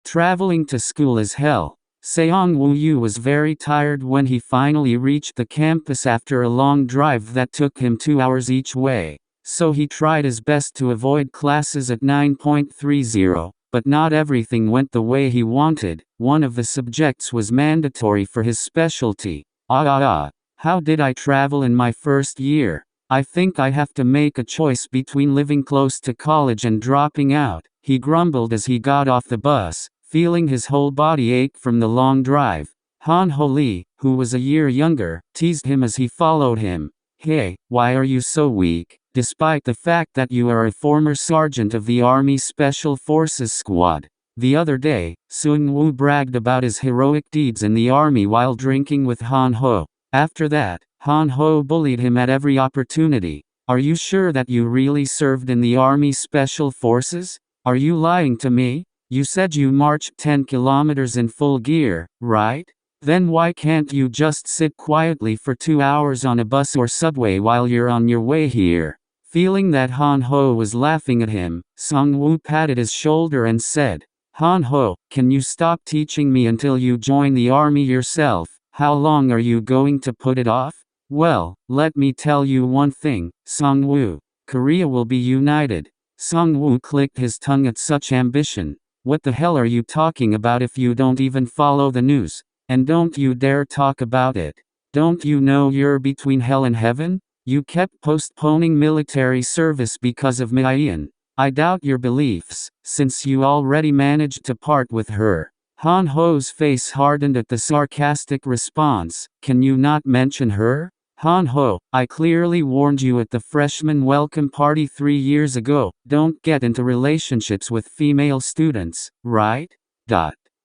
Traveling to school is hell. Seong-woo was very tired when he finally reached the campus after a long drive that took him 2 hours each way. So he tried his best to avoid classes at 9:30, but not everything went the way he wanted. One of the subjects was mandatory for his specialty. How did I travel in my first year? I think I have to make a choice between living close to college and dropping out, he grumbled as he got off the bus, feeling his whole body ache from the long drive. Han-ho Lee, who was a year younger, teased him as he followed him. Hey, why are you so weak? Despite the fact that you are a former sergeant of the Army Special Forces Squad. The other day, Seong-woo bragged about his heroic deeds in the army while drinking with Han-ho. After that, Han-ho bullied him at every opportunity. Are you sure that you really served in the Army Special Forces? Are you lying to me? You said you marched 10 kilometers in full gear, right? Then why can't you just sit quietly for 2 hours on a bus or subway while you're on your way here? Feeling that Han-ho was laughing at him, Seong-woo patted his shoulder and said, Han-ho, can you stop teaching me until you join the army yourself? How long are you going to put it off? Well, let me tell you one thing, Seong-woo. Korea will be united. Seong-woo clicked his tongue at such ambition. What the hell are you talking about if you don't even follow the news? And don't you dare talk about it. Don't you know you're between hell and heaven? You kept postponing military service because of Myeon. I doubt your beliefs, since you already managed to part with her. Han-ho's face hardened at the sarcastic response. Can you not mention her? Han-ho, I clearly warned you at the freshman welcome party 3 years ago, don't get into relationships with female students, right?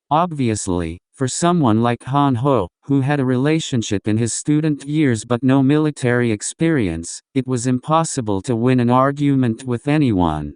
Obviously, for someone like Han-ho, who had a relationship in his student years but no military experience, it was impossible to win an argument with anyone.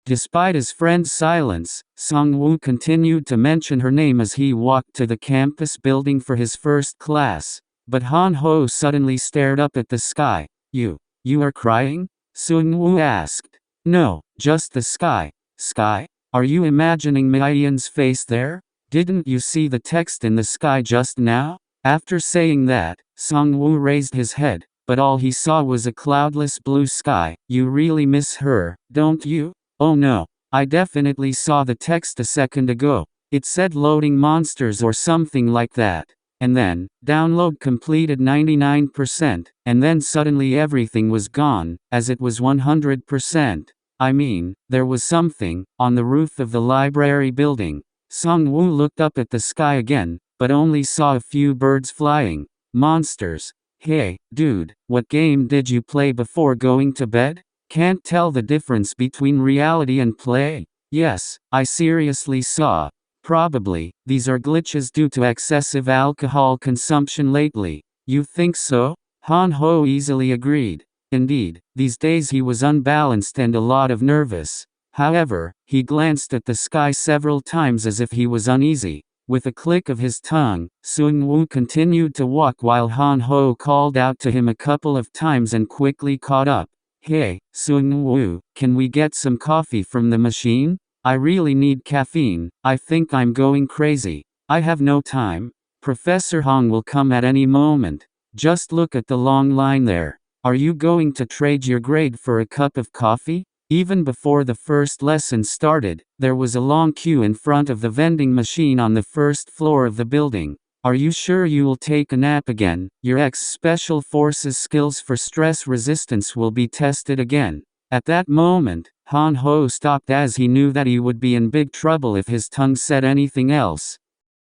Despite his friend's silence, Seong-woo continued to mention her name as he walked to the campus building for his first class. But Han-ho suddenly stared up at the sky. You are crying? Seong-woo asked. No, just the sky. Sky? Are you imagining Myeon's face there? Didn't you see the text in the sky just now? After saying that, Seong-woo raised his head, but all he saw was a cloudless blue sky. You really miss her, don't you? Oh no, I definitely saw the text a second ago. It said loading monsters or something like that. And then, download completed 99%, and then suddenly everything was gone, as it was 100%. I mean, there was something, on the roof of the library building. Seong-woo looked up at the sky again, but only saw a few birds flying. Monsters. Hey, dude, what game did you play before going to bed? Can't tell the difference between reality and play? Yes, I seriously saw. Probably, these are glitches due to excessive alcohol consumption lately. You think so? Han-ho easily agreed. Indeed, these days he was unbalanced and a lot of nervous. However, he glanced at the sky several times as if he was uneasy. With a click of his tongue, Seong-woo continued to walk while Han-ho called out to him a couple of times and quickly caught up. Hey, Seong-woo, can we get some coffee from the machine? I really need caffeine. I think I'm going crazy. I have no time. Professor Hong will come at any moment. Just look at the long line there. Are you going to trade your grade for a cup of coffee? Even before the first lesson started, there was a long queue in front of the vending machine on the first floor of the building. Are you sure you'll take a nap again? Your Special Forces skills for stress resistance will be tested again. At that moment, Han-ho stopped as he knew that he would be in big trouble if his tongue said anything else.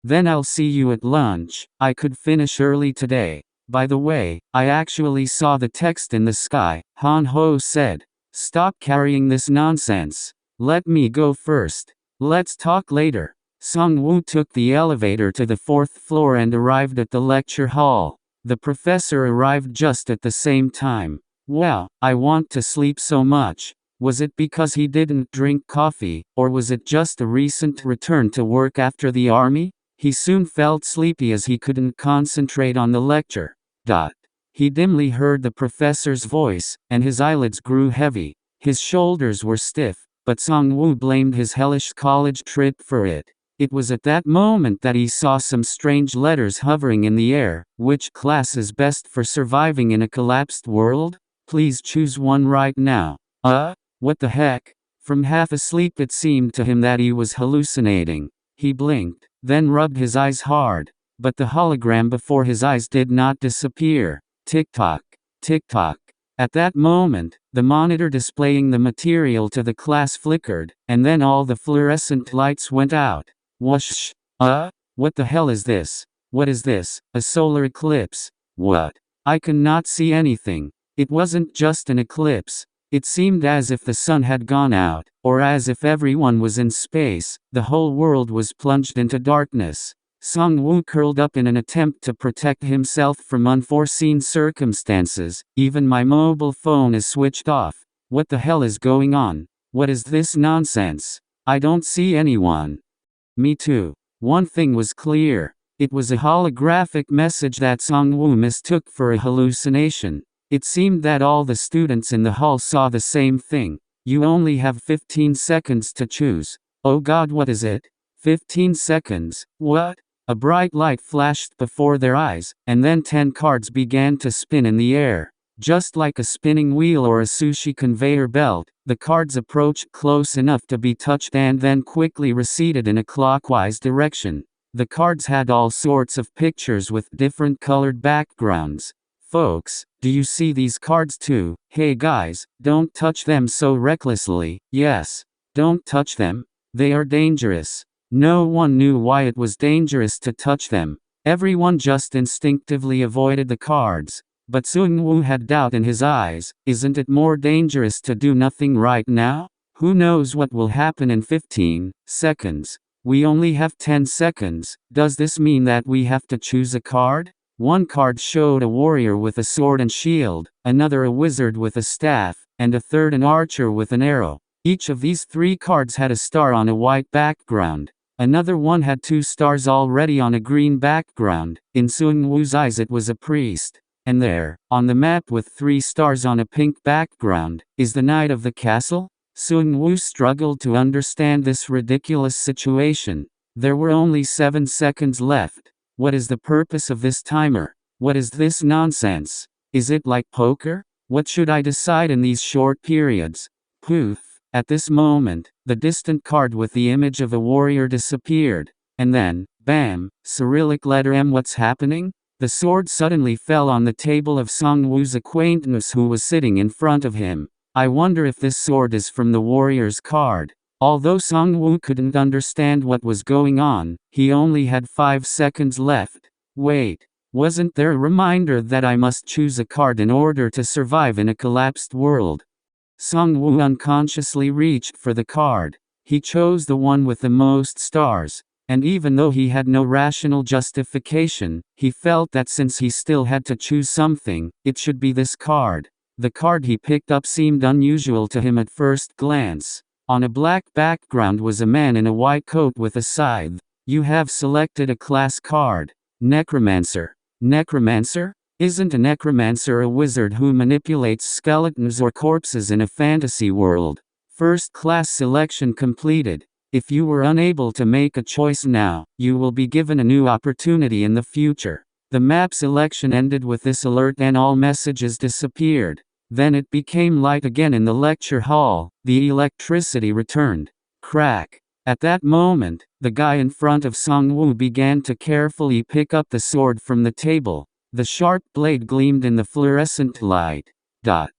Then I'll see you at lunch. I could finish early today. By the way, I actually saw the text in the sky, Han-ho said. Stop carrying this nonsense. Let me go first. Let's talk later. Seong-woo took the elevator to the 4th floor and arrived at the lecture hall. The professor arrived just at the same time. Wow, I want to sleep so much. Was it because he didn't drink coffee, or was it just a recent return to work after the army? He soon felt sleepy as he couldn't concentrate on the lecture. He dimly heard the professor's voice, and his eyelids grew heavy. His shoulders were stiff, but Seong-woo blamed his hellish college trip for it. It was at that moment that he saw some strange letters hovering in the air. Which class is best for surviving in a collapsed world? Please choose one right now. What the heck? From half asleep it seemed to him that he was hallucinating. He blinked, then rubbed his eyes hard. But the hologram before his eyes did not disappear. Tick-tock, tick-tock. At that moment, the monitor displaying the material to the class flickered, and then all the fluorescent lights went out. Whoosh! What the hell is this? What is this? A solar eclipse? What? I cannot see anything. It wasn't just an eclipse. It seemed as if the sun had gone out, or as if everyone was in space. The whole world was plunged into darkness. Seong-woo curled up in an attempt to protect himself from unforeseen circumstances. Even my mobile phone is switched off. What the hell is going on? What is this nonsense? I don't see anyone. Me too. One thing was clear. It was a holographic message that Seong-woo mistook for a hallucination. It seemed that all the students in the hall saw the same thing. You only have 15 seconds to choose. Oh God, what is it? 15 seconds? What? A bright light flashed before their eyes, and then 10 cards began to spin in the air. Just like a spinning wheel or a sushi conveyor belt, the cards approached close enough to be touched and then quickly receded in a clockwise direction. The cards had all sorts of pictures with different colored backgrounds. Folks, do you see these cards too? Hey guys, don't touch them so recklessly. Yes, don't touch them. They are dangerous. No one knew why it was dangerous to touch them. Everyone just instinctively avoided the cards. But Seong-woo had doubt in his eyes. Isn't it more dangerous to do nothing right now? Who knows what will happen in 15 seconds? We only have 10 seconds. Does this mean that we have to choose a card? One card showed a warrior with a sword and shield, another a wizard with a staff, and a third an archer with an arrow. Each of these 3 cards had a star on a white background. Another one had 2 stars already on a green background. In Seong-woo's eyes it was a priest. And there, on the map with 3 stars on a pink background, is the knight of the castle? Seong-woo struggled to understand this ridiculous situation. There were only 7 seconds left. What is the purpose of this timer? What is this nonsense? Is it like poker? What should I decide in these short periods? Poof. At this moment, the distant card with the image of a warrior disappeared. And then, bam, Cyrillic letter M. What's happening? The sword suddenly fell on the table of Seong-woo's acquaintance who was sitting in front of him. I wonder if this sword is from the warrior's card. Although Seong-woo couldn't understand what was going on, he only had 5 seconds left. Wait, wasn't there a reminder that I must choose a card in order to survive in a collapsed world? Seong-woo unconsciously reached for the card. He chose the one with the most stars. And even though he had no rational justification, he felt that since he still had to choose something, it should be this card. The card he picked up seemed unusual to him at first glance. On a black background was a man in a white coat with a scythe. You have selected a class card. Necromancer. Necromancer? Isn't a necromancer a wizard who manipulates skeletons or corpses in a fantasy world? First class selection completed. If you were unable to make a choice now, you will be given a new opportunity in the future. The map selection ended with this alert and all messages disappeared. Then it became light again in the lecture hall. The electricity returned. Crack. At that moment, the guy in front of Seong-woo began to carefully pick up the sword from the table. The sharp blade gleamed in the fluorescent light. The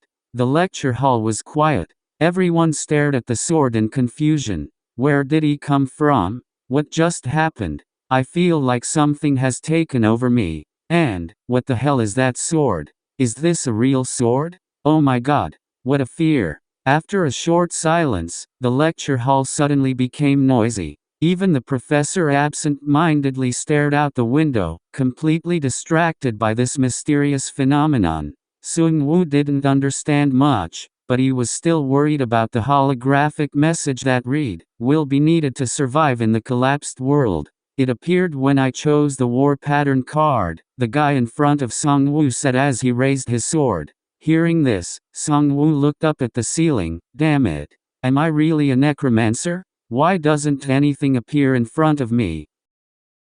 lecture hall was quiet. Everyone stared at the sword in confusion. Where did he come from? What just happened? I feel like something has taken over me. And, what the hell is that sword? Is this a real sword? Oh my God, what a fear. After a short silence, the lecture hall suddenly became noisy. Even the professor absent-mindedly stared out the window, completely distracted by this mysterious phenomenon. Seong-woo didn't understand much, but he was still worried about the holographic message that read, "Will be needed to survive in the collapsed world." It appeared when I chose the war pattern card, the guy in front of Seong-woo said as he raised his sword. Hearing this, Seong-woo looked up at the ceiling. Damn it. Am I really a necromancer? Why doesn't anything appear in front of me?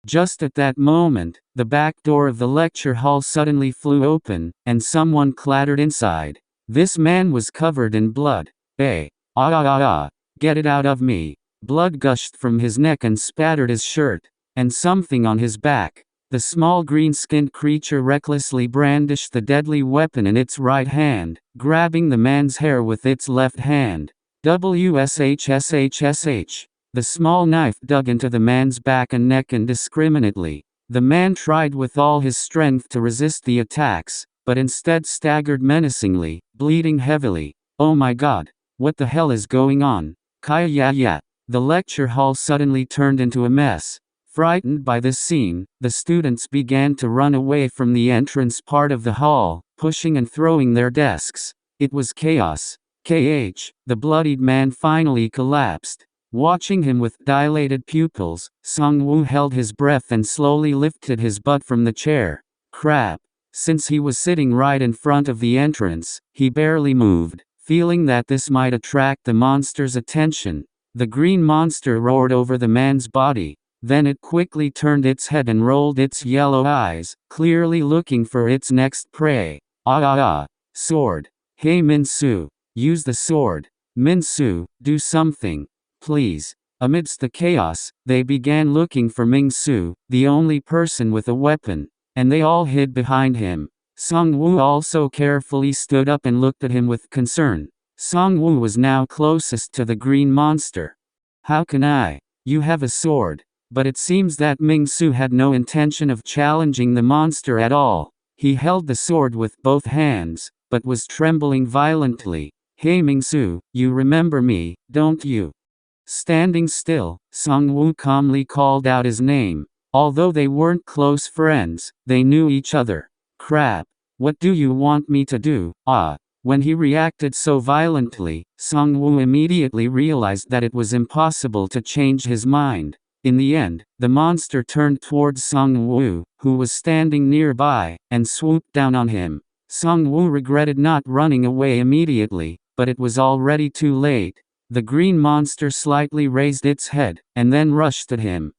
Just at that moment, the back door of the lecture hall suddenly flew open, and someone clattered inside. This man was covered in blood. Hey! Ah ah ah ah! Get it out of me! Blood gushed from his neck and spattered his shirt, and something on his back. The small green-skinned creature recklessly brandished the deadly weapon in its right hand, grabbing the man's hair with its left hand. WSHSHSH. The small knife dug into the man's back and neck indiscriminately. The man tried with all his strength to resist the attacks, but instead staggered menacingly, bleeding heavily. Oh my god, what the hell is going on? Kaya. The lecture hall suddenly turned into a mess. Frightened by this scene, the students began to run away from the entrance part of the hall, pushing and throwing their desks. It was chaos. The bloodied man finally collapsed. Watching him with dilated pupils, Seong-woo held his breath and slowly lifted his butt from the chair. Crap. Since he was sitting right in front of the entrance, he barely moved, feeling that this might attract the monster's attention. The green monster roared over the man's body. Then it quickly turned its head and rolled its yellow eyes, clearly looking for its next prey. Sword. Hey Min-soo, use the sword. Min-soo, do something. Please. Amidst the chaos, they began looking for Ming-soo, the only person with a weapon, and they all hid behind him. Seong-woo also carefully stood up and looked at him with concern. Seong-woo was now closest to the green monster. How can I? You have a sword. But it seems that Ming-soo had no intention of challenging the monster at all. He held the sword with both hands, but was trembling violently. Hey Ming-soo, you remember me, don't you? Standing still, Seong-woo calmly called out his name. Although they weren't close friends, they knew each other. Crap. What do you want me to do? When he reacted so violently, Seong-woo immediately realized that it was impossible to change his mind. In the end, the monster turned towards Seong-woo, who was standing nearby, and swooped down on him. Seong-woo regretted not running away immediately, but it was already too late. The green monster slightly raised its head, and then rushed at him.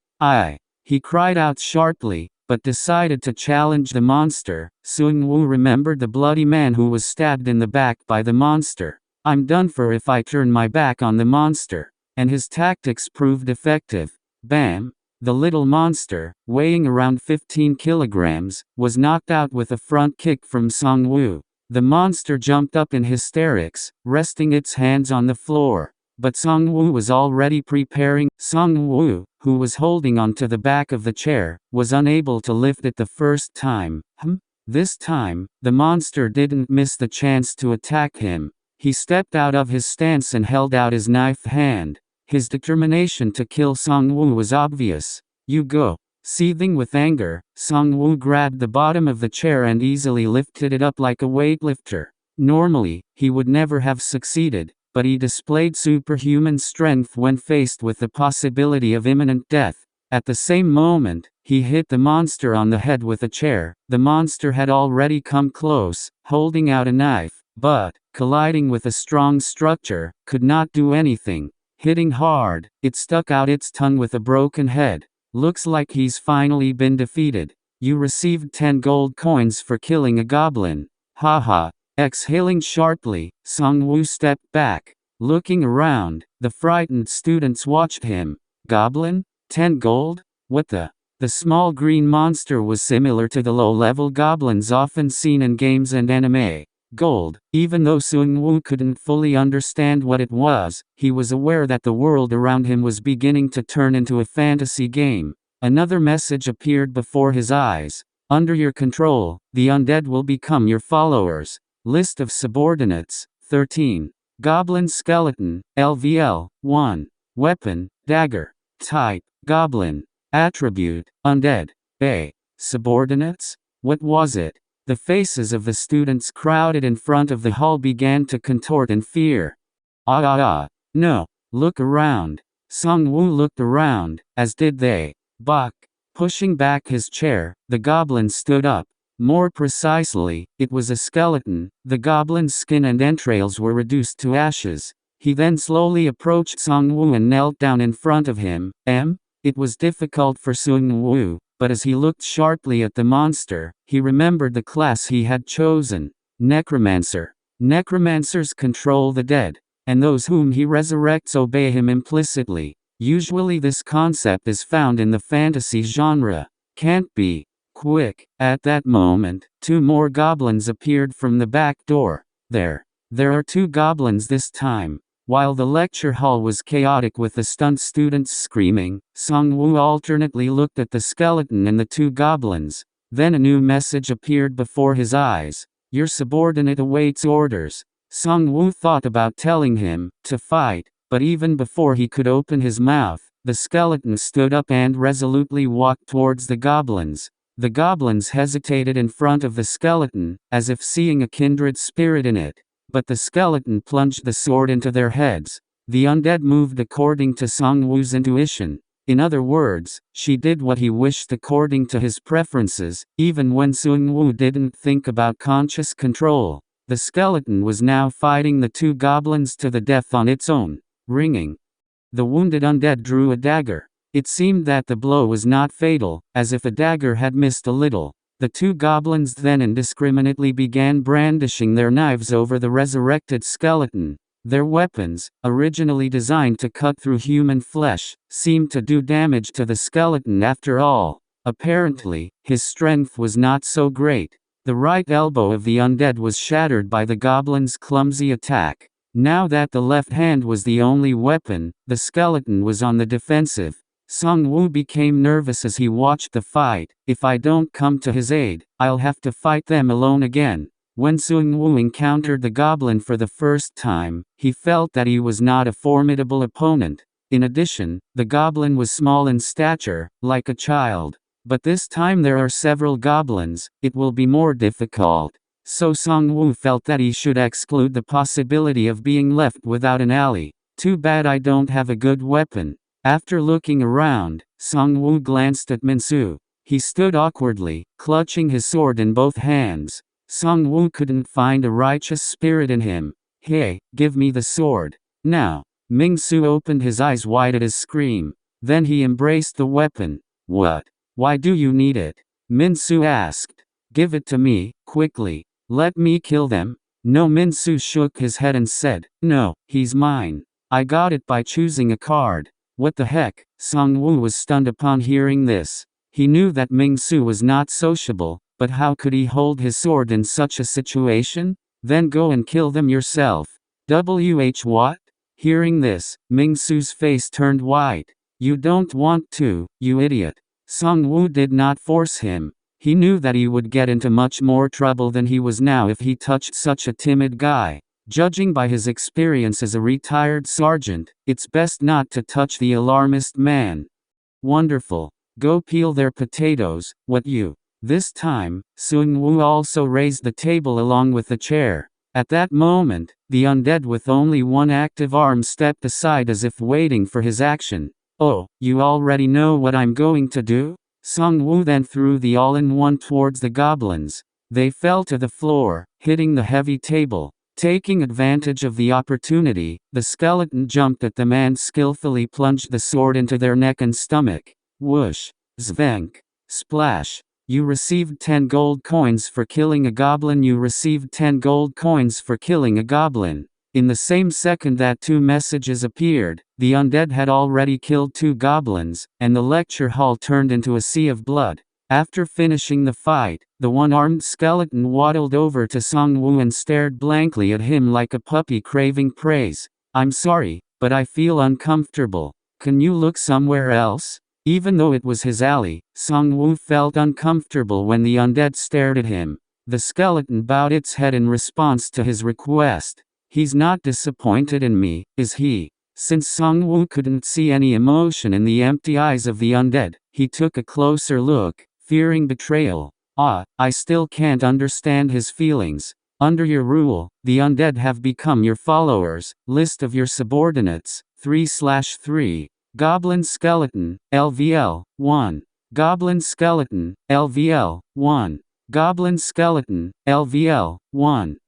He cried out sharply, but decided to challenge the monster. Seong-woo remembered the bloody man who was stabbed in the back by the monster. I'm done for if I turn my back on the monster. And his tactics proved effective. Bam! The little monster, weighing around 15 kilograms, was knocked out with a front kick from Seong-woo. The monster jumped up in hysterics, resting its hands on the floor. But Seong-woo was already preparing. Seong-woo, who was holding onto the back of the chair, was unable to lift it the first time. This time, the monster didn't miss the chance to attack him. He stepped out of his stance and held out his knife hand. His determination to kill Seong-woo was obvious. You go. Seething with anger, Seong-woo grabbed the bottom of the chair and easily lifted it up like a weightlifter. Normally, he would never have succeeded, but he displayed superhuman strength when faced with the possibility of imminent death. At the same moment, he hit the monster on the head with a chair. The monster had already come close, holding out a knife, but, colliding with a strong structure, could not do anything. Hitting hard, it stuck out its tongue with a broken head. Looks like he's finally been defeated. You received 10 gold coins for killing a goblin. Haha. Exhaling sharply, Seong-woo stepped back. Looking around, the frightened students watched him. Goblin? 10 gold? What the? The small green monster was similar to the low-level goblins often seen in games and anime. Gold. Even though Seong-woo couldn't fully understand what it was, he was aware that the world around him was beginning to turn into a fantasy game. Another message appeared before his eyes. Under your control, the undead will become your followers. List of subordinates, 13. Goblin skeleton, LVL, 1. Weapon, dagger. Type, goblin. Attribute, undead. Subordinates? What was it? The faces of the students crowded in front of the hall began to contort in fear. No. Look around. Seong-woo looked around, as did they. Buck. Pushing back his chair, the goblin stood up. More precisely, it was a skeleton. The goblin's skin and entrails were reduced to ashes. He then slowly approached Seong-woo and knelt down in front of him. It was difficult for Seong-woo, but as he looked sharply at the monster, he remembered the class he had chosen. Necromancer. Necromancers control the dead, and those whom he resurrects obey him implicitly. Usually this concept is found in the fantasy genre. Can't be. Quick. At that moment, 2 more goblins appeared from the back door. There are 2 goblins this time. While the lecture hall was chaotic with the stunt students screaming, Seong-woo alternately looked at the skeleton and the 2 goblins. Then a new message appeared before his eyes. Your subordinate awaits orders. Seong-woo thought about telling him to fight, but even before he could open his mouth, the skeleton stood up and resolutely walked towards the goblins. The goblins hesitated in front of the skeleton, as if seeing a kindred spirit in it. But the skeleton plunged the sword into their heads. The undead moved according to Seong-woo's intuition. In other words, she did what he wished according to his preferences, even when Seong-woo didn't think about conscious control. The skeleton was now fighting the 2 goblins to the death on its own. Ringing. The wounded undead drew a dagger. It seemed that the blow was not fatal, as if a dagger had missed a little. The 2 goblins then indiscriminately began brandishing their knives over the resurrected skeleton. Their weapons, originally designed to cut through human flesh, seemed to do damage to the skeleton after all. Apparently, his strength was not so great. The right elbow of the undead was shattered by the goblin's clumsy attack. Now that the left hand was the only weapon, the skeleton was on the defensive. Seong-woo became nervous as he watched the fight. If I don't come to his aid, I'll have to fight them alone again. When Seong-woo encountered the goblin for the first time, he felt that he was not a formidable opponent. In addition, the goblin was small in stature, like a child. But this time there are several goblins, it will be more difficult. So Seong-woo felt that he should exclude the possibility of being left without an ally. Too bad I don't have a good weapon. After looking around, Seong-woo glanced at Min-soo. He stood awkwardly, clutching his sword in both hands. Seong-woo couldn't find a righteous spirit in him. Hey, give me the sword. Now. Min-soo opened his eyes wide at his scream. Then he embraced the weapon. What? Why do you need it? Min-soo asked. Give it to me, quickly. Let me kill them. No. Min-soo shook his head and said, no, he's mine. I got it by choosing a card. What the heck? Seong-woo was stunned upon hearing this. He knew that Min-soo was not sociable, but how could he hold his sword in such a situation? Then go and kill them yourself. What? Hearing this, Min-soo's face turned white. You don't want to, you idiot. Seong-woo did not force him. He knew that he would get into much more trouble than he was now if he touched such a timid guy. Judging by his experience as a retired sergeant, it's best not to touch the alarmist man. Wonderful. Go peel their potatoes, what you. This time, Seong-woo also raised the table along with the chair. At that moment, the undead with only one active arm stepped aside as if waiting for his action. Oh, you already know what I'm going to do? Seong-woo then threw the all-in-one towards the goblins. They fell to the floor, hitting the heavy table. Taking advantage of the opportunity, the skeleton jumped at them and skillfully plunged the sword into their neck and stomach. Whoosh. Zvenk. Splash. You received 10 gold coins for killing a goblin. You received 10 gold coins for killing a goblin. In the same second that 2 messages appeared, the undead had already killed 2 goblins, and the lecture hall turned into a sea of blood. After finishing the fight, the one-armed skeleton waddled over to Seong-woo and stared blankly at him like a puppy craving praise. I'm sorry, but I feel uncomfortable. Can you look somewhere else? Even though it was his ally, Seong-woo felt uncomfortable when the undead stared at him. The skeleton bowed its head in response to his request. He's not disappointed in me, is he? Since Seong-woo couldn't see any emotion in the empty eyes of the undead, he took a closer look, fearing betrayal. I still can't understand his feelings. Under your rule, the undead have become your followers. List of your subordinates, 3/3. Goblin Skeleton, LVL, 1. Goblin Skeleton, LVL, 1. Goblin Skeleton, LVL, 1.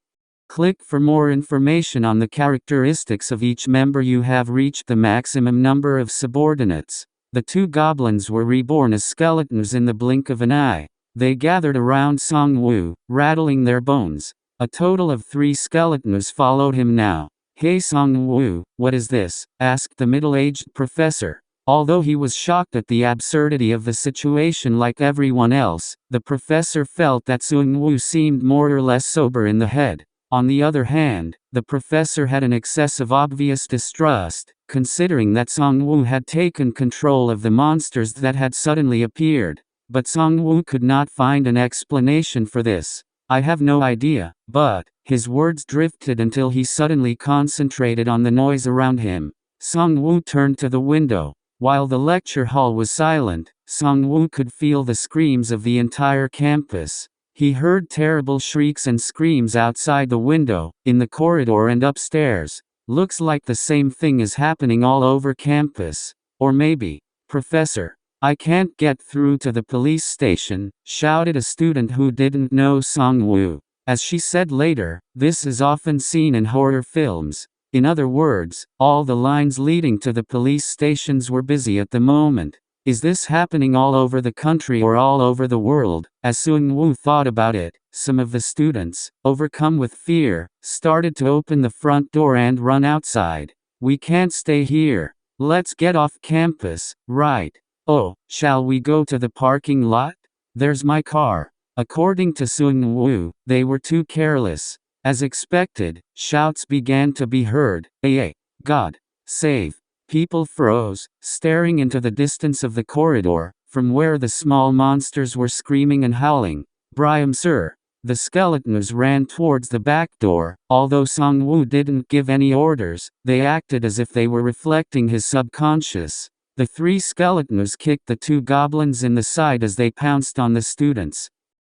Click for more information on the characteristics of each member. You have reached the maximum number of subordinates. The 2 goblins were reborn as skeletons in the blink of an eye. They gathered around Seong-woo, rattling their bones. A total of 3 skeletons followed him now. "Hey Seong-woo, what is this?" asked the middle-aged professor. Although he was shocked at the absurdity of the situation like everyone else, the professor felt that Seong-woo seemed more or less sober in the head. On the other hand, the professor had an excess of obvious distrust, considering that Seong-woo had taken control of the monsters that had suddenly appeared. But Seong-woo could not find an explanation for this. "I have no idea," but his words drifted until he suddenly concentrated on the noise around him. Seong-woo turned to the window. While the lecture hall was silent, Seong-woo could feel the screams of the entire campus. He heard terrible shrieks and screams outside the window, in the corridor and upstairs. "Looks like the same thing is happening all over campus. Or maybe, Professor, I can't get through to the police station," shouted a student who didn't know Seong-woo. As she said later, this is often seen in horror films. In other words, all the lines leading to the police stations were busy at the moment. Is this happening all over the country or all over the world? As Seong-woo thought about it, some of the students, overcome with fear, started to open the front door and run outside. "We can't stay here. Let's get off campus, right? Oh, shall we go to the parking lot? There's my car." According to Seong-woo, they were too careless. As expected, shouts began to be heard. "Hey, God, save!" People froze, staring into the distance of the corridor, from where the small monsters were screaming and howling. "Brian sir!" The skeletons ran towards the back door. Although Seong-woo didn't give any orders, they acted as if they were reflecting his subconscious. The 3 skeletons kicked the 2 goblins in the side as they pounced on the students.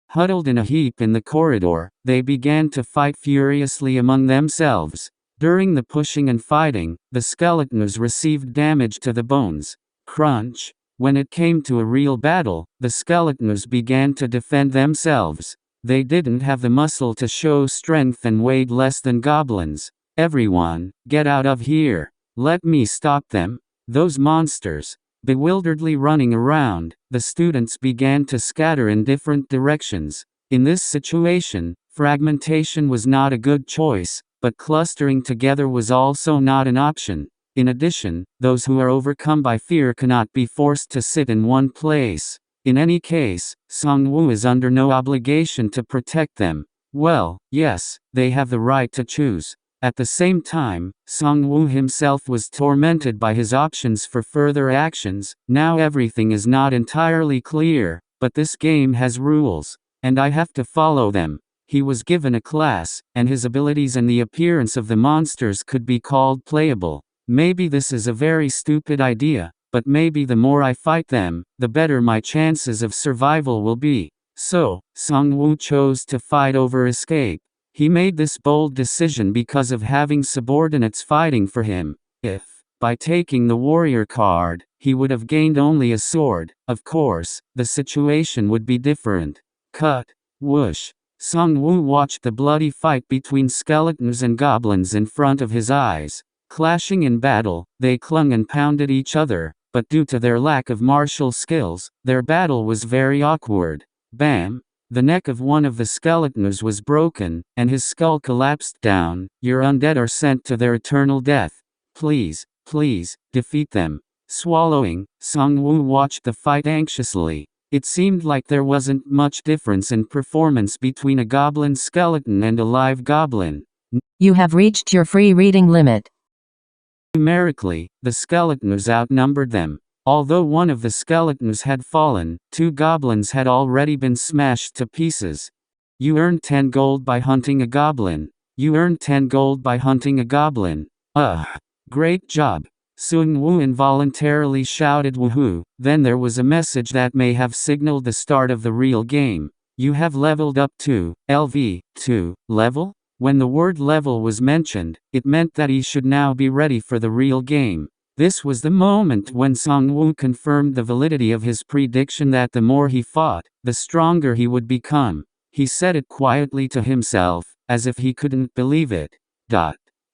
Huddled in a heap in the corridor, they began to fight furiously among themselves. During the pushing and fighting, the skeletons received damage to the bones. Crunch. When it came to a real battle, the skeletons began to defend themselves. They didn't have the muscle to show strength and weighed less than goblins. "Everyone, get out of here. Let me stop them. Those monsters." Bewilderedly running around, the students began to scatter in different directions. In this situation, fragmentation was not a good choice, but clustering together was also not an option. In addition, those who are overcome by fear cannot be forced to sit in one place. In any case, Seong-woo is under no obligation to protect them. Well, yes, they have the right to choose. At the same time, Seong-woo himself was tormented by his options for further actions. Now everything is not entirely clear, but this game has rules, and I have to follow them. He was given a class, and his abilities and the appearance of the monsters could be called playable. Maybe this is a very stupid idea, but maybe the more I fight them, the better my chances of survival will be. So, Seong-woo chose to fight over escape. He made this bold decision because of having subordinates fighting for him. If, by taking the warrior card, he would have gained only a sword, of course, the situation would be different. Cut. Whoosh. Seong-woo watched the bloody fight between skeletons and goblins in front of his eyes. Clashing in battle, they clung and pounded each other, but due to their lack of martial skills, their battle was very awkward. Bam! The neck of one of the skeletons was broken, and his skull collapsed down. "Your undead are sent to their eternal death. Please, please, defeat them." Swallowing, Seong-woo watched the fight anxiously. It seemed like there wasn't much difference in performance between a goblin skeleton and a live goblin. You have reached your free reading limit. Numerically, the skeletons outnumbered them. Although one of the skeletons had fallen, 2 goblins had already been smashed to pieces. You earned 10 gold by hunting a goblin. You earned 10 gold by hunting a goblin. Great job. Seong-woo involuntarily shouted woohoo. Then there was a message that may have signaled the start of the real game. You have leveled up to LV2 level? When the word level was mentioned, it meant that he should now be ready for the real game. This was the moment when Seong-woo confirmed the validity of his prediction that the more he fought, the stronger he would become. He said it quietly to himself, as if he couldn't believe it.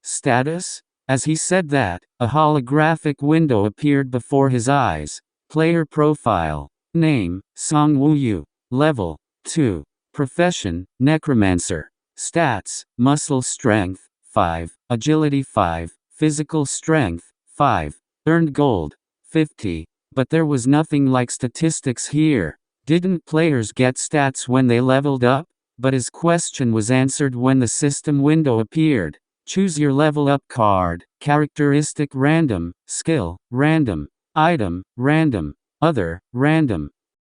Status? As he said that, a holographic window appeared before his eyes. Player profile. Name, Seong-woo. Level, 2. Profession, Necromancer. Stats, Muscle Strength, 5. Agility 5. Physical Strength, 5. Earned Gold, 50. But there was nothing like statistics here. Didn't players get stats when they leveled up? But his question was answered when the system window appeared. Choose your level up card. Characteristic random. Skill, random. Item, random. Other, random.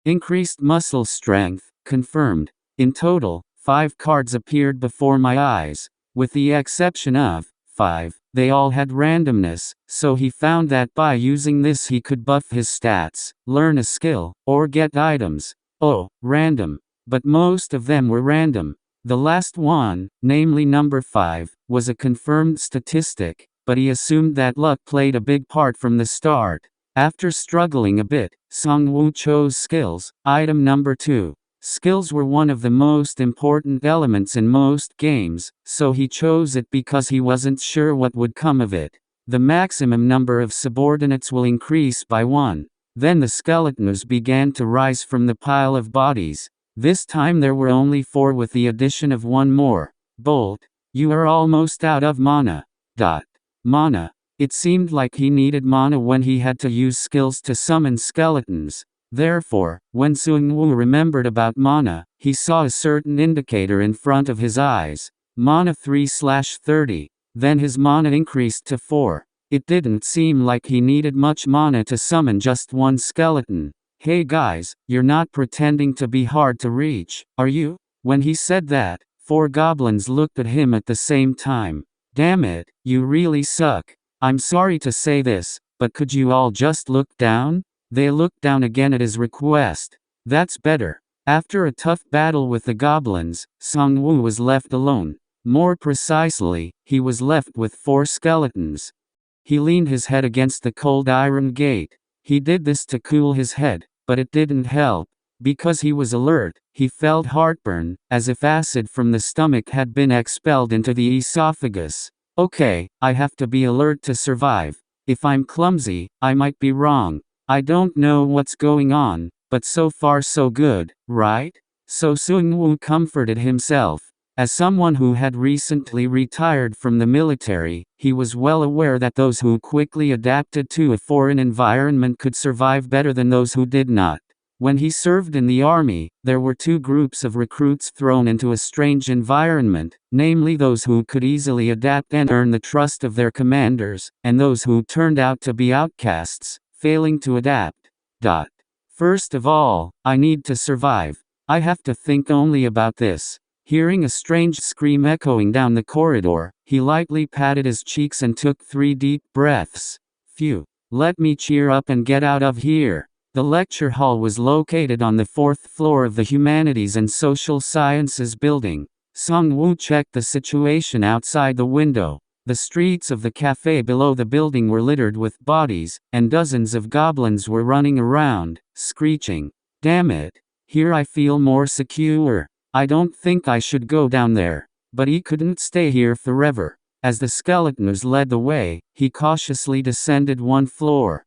Increased muscle strength, confirmed. In total, 5 cards appeared before my eyes. With the exception of 5, they all had randomness, so he found that by using this he could buff his stats, learn a skill, or get items. Oh, random. But most of them were random. The last one, namely number 5, was a confirmed statistic, but he assumed that luck played a big part from the start. After struggling a bit, Seong-woo chose skills, item number 2. Skills were one of the most important elements in most games, so he chose it because he wasn't sure what would come of it. The maximum number of subordinates will increase by 1. Then the skeletons began to rise from the pile of bodies. This time there were only 4 with the addition of 1 more. Bolt, you are almost out of mana. Mana. It seemed like he needed mana when he had to use skills to summon skeletons. Therefore, when Seong-woo remembered about mana, he saw a certain indicator in front of his eyes. Mana 3/30. Then his mana increased to 4. It didn't seem like he needed much mana to summon just 1 skeleton. Hey guys, you're not pretending to be hard to reach, are you? When he said that, 4 goblins looked at him at the same time. Damn it, you really suck. I'm sorry to say this, but could you all just look down? They looked down again at his request. That's better. After a tough battle with the goblins, Seong-woo was left alone. More precisely, he was left with 4 skeletons. He leaned his head against the cold iron gate. He did this to cool his head, but it didn't help. Because he was alert, he felt heartburn, as if acid from the stomach had been expelled into the esophagus. Okay, I have to be alert to survive. If I'm clumsy, I might be wrong. I don't know what's going on, but so far so good, right? So Seong-woo comforted himself. As someone who had recently retired from the military, he was well aware that those who quickly adapted to a foreign environment could survive better than those who did not. When he served in the army, there were 2 groups of recruits thrown into a strange environment, namely those who could easily adapt and earn the trust of their commanders, and those who turned out to be outcasts, failing to adapt. First of all, I need to survive. I have to think only about this. Hearing a strange scream echoing down the corridor, he lightly patted his cheeks and took 3 deep breaths. Phew. Let me cheer up and get out of here. The lecture hall was located on the 4th floor of the Humanities and Social Sciences building. Seong-woo checked the situation outside the window. The streets of the cafe below the building were littered with bodies, and dozens of goblins were running around, screeching. Damn it. Here I feel more secure. I don't think I should go down there. But he couldn't stay here forever. As the skeletons led the way, he cautiously descended 1 floor.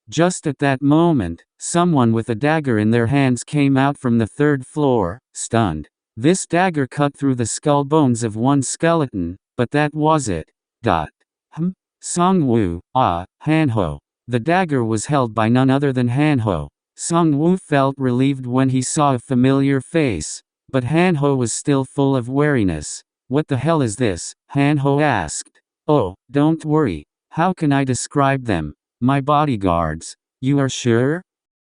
Just at that moment, someone with a dagger in their hands came out from the 3rd floor, stunned. This dagger cut through the skull bones of 1 skeleton, but that was it. Seong-woo, Hanho. The dagger was held by none other than Hanho. Seong-woo felt relieved when he saw a familiar face. But Hanho was still full of wariness. What the hell is this? Hanho asked. Oh, don't worry. How can I describe them? My bodyguards. You are sure?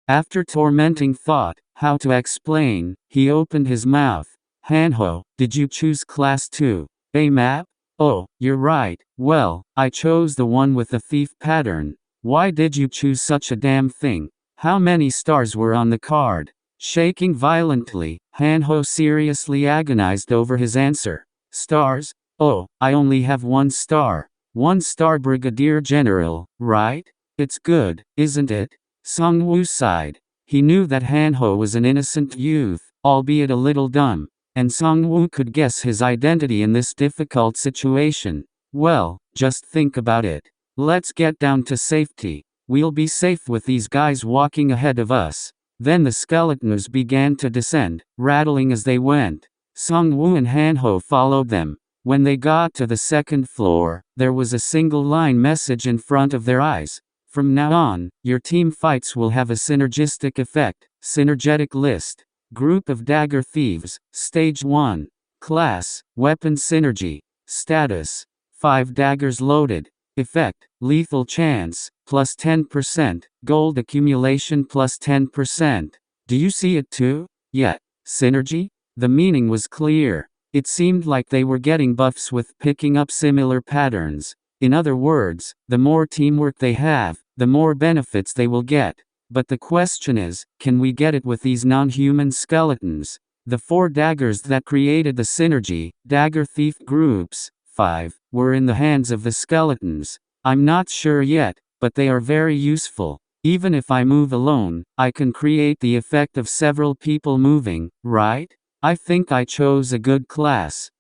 After tormenting thought, how to explain, he opened his mouth. Hanho, did you choose class 2? A map? Oh, you're right. Well, I chose the one with the thief pattern. Why did you choose such a damn thing? How many stars were on the card? Shaking violently, Hanho seriously agonized over his answer. Stars? Oh, I only have 1 star. 1 star Brigadier General, right? It's good, isn't it? Seong-woo sighed. He knew that Hanho was an innocent youth, albeit a little dumb. And Seong-woo could guess his identity in this difficult situation. Well, just think about it. Let's get down to safety. We'll be safe with these guys walking ahead of us. Then the skeletons began to descend, rattling as they went. Seong-woo and Han-ho followed them. When they got to the second floor, there was a single line message in front of their eyes. From now on, your team fights will have a synergistic effect. Synergetic list. Group of dagger thieves. Stage 1. Class, weapon synergy. Status, 5 daggers loaded. Effect, lethal chance, plus 10%. Gold accumulation plus 10%. Do you see it too? Yeah. Synergy? The meaning was clear. It seemed like they were getting buffs with picking up similar patterns. In other words, the more teamwork they have, the more benefits they will get. But the question is, can we get it with these non-human skeletons? The 4 daggers that created the synergy, dagger thief groups, 5, were in the hands of the skeletons. I'm not sure yet, but they are very useful. Even if I move alone, I can create the effect of several people moving, right? I think I chose a good class.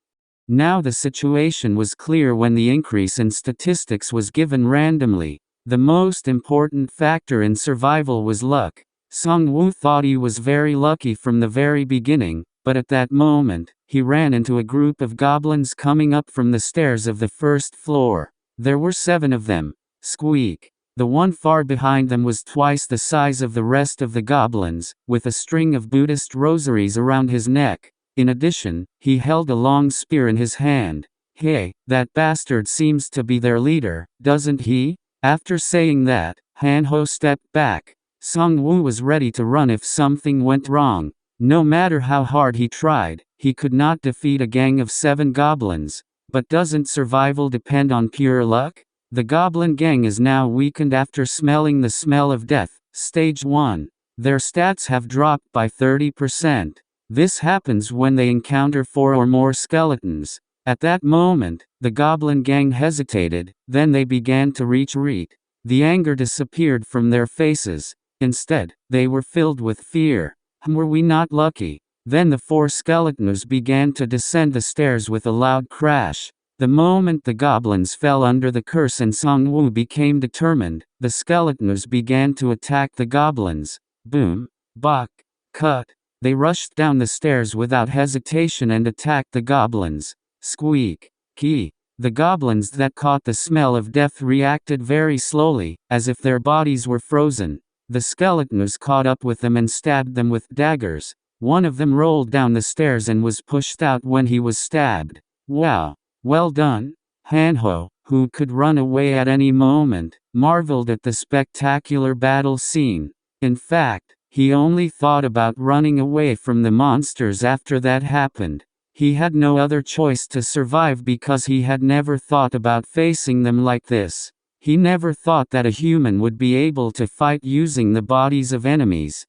Now the situation was clear when the increase in statistics was given randomly. The most important factor in survival was luck. Seong-woo thought he was very lucky from the very beginning, but at that moment, he ran into a group of goblins coming up from the stairs of the first floor. There were 7 of them. Squeak. The one far behind them was twice the size of the rest of the goblins, with a string of Buddhist rosaries around his neck. In addition, he held a long spear in his hand. Hey, that bastard seems to be their leader, doesn't he? After saying that, Han-ho stepped back. Seong-woo was ready to run if something went wrong. No matter how hard he tried, he could not defeat a gang of 7 goblins. But doesn't survival depend on pure luck? The goblin gang is now weakened after smelling the smell of death. Stage 1. Their stats have dropped by 30%. This happens when they encounter 4 or more skeletons. At that moment, the goblin gang hesitated, then they began to retreat. The anger disappeared from their faces. Instead, they were filled with fear. Were we not lucky? Then the 4 skeletons began to descend the stairs with a loud crash. The moment the goblins fell under the curse and Seong-woo became determined, the skeletons began to attack the goblins. Boom. Bok. Cut. They rushed down the stairs without hesitation and attacked the goblins. Squeak. Key. The goblins that caught the smell of death reacted very slowly, as if their bodies were frozen. The skeletons caught up with them and stabbed them with daggers. One of them rolled down the stairs and was pushed out when he was stabbed. Wow. Well done. Han-ho, who could run away at any moment, marveled at the spectacular battle scene. In fact, he only thought about running away from the monsters after that happened. He had no other choice to survive because he had never thought about facing them like this. He never thought that a human would be able to fight using the bodies of enemies.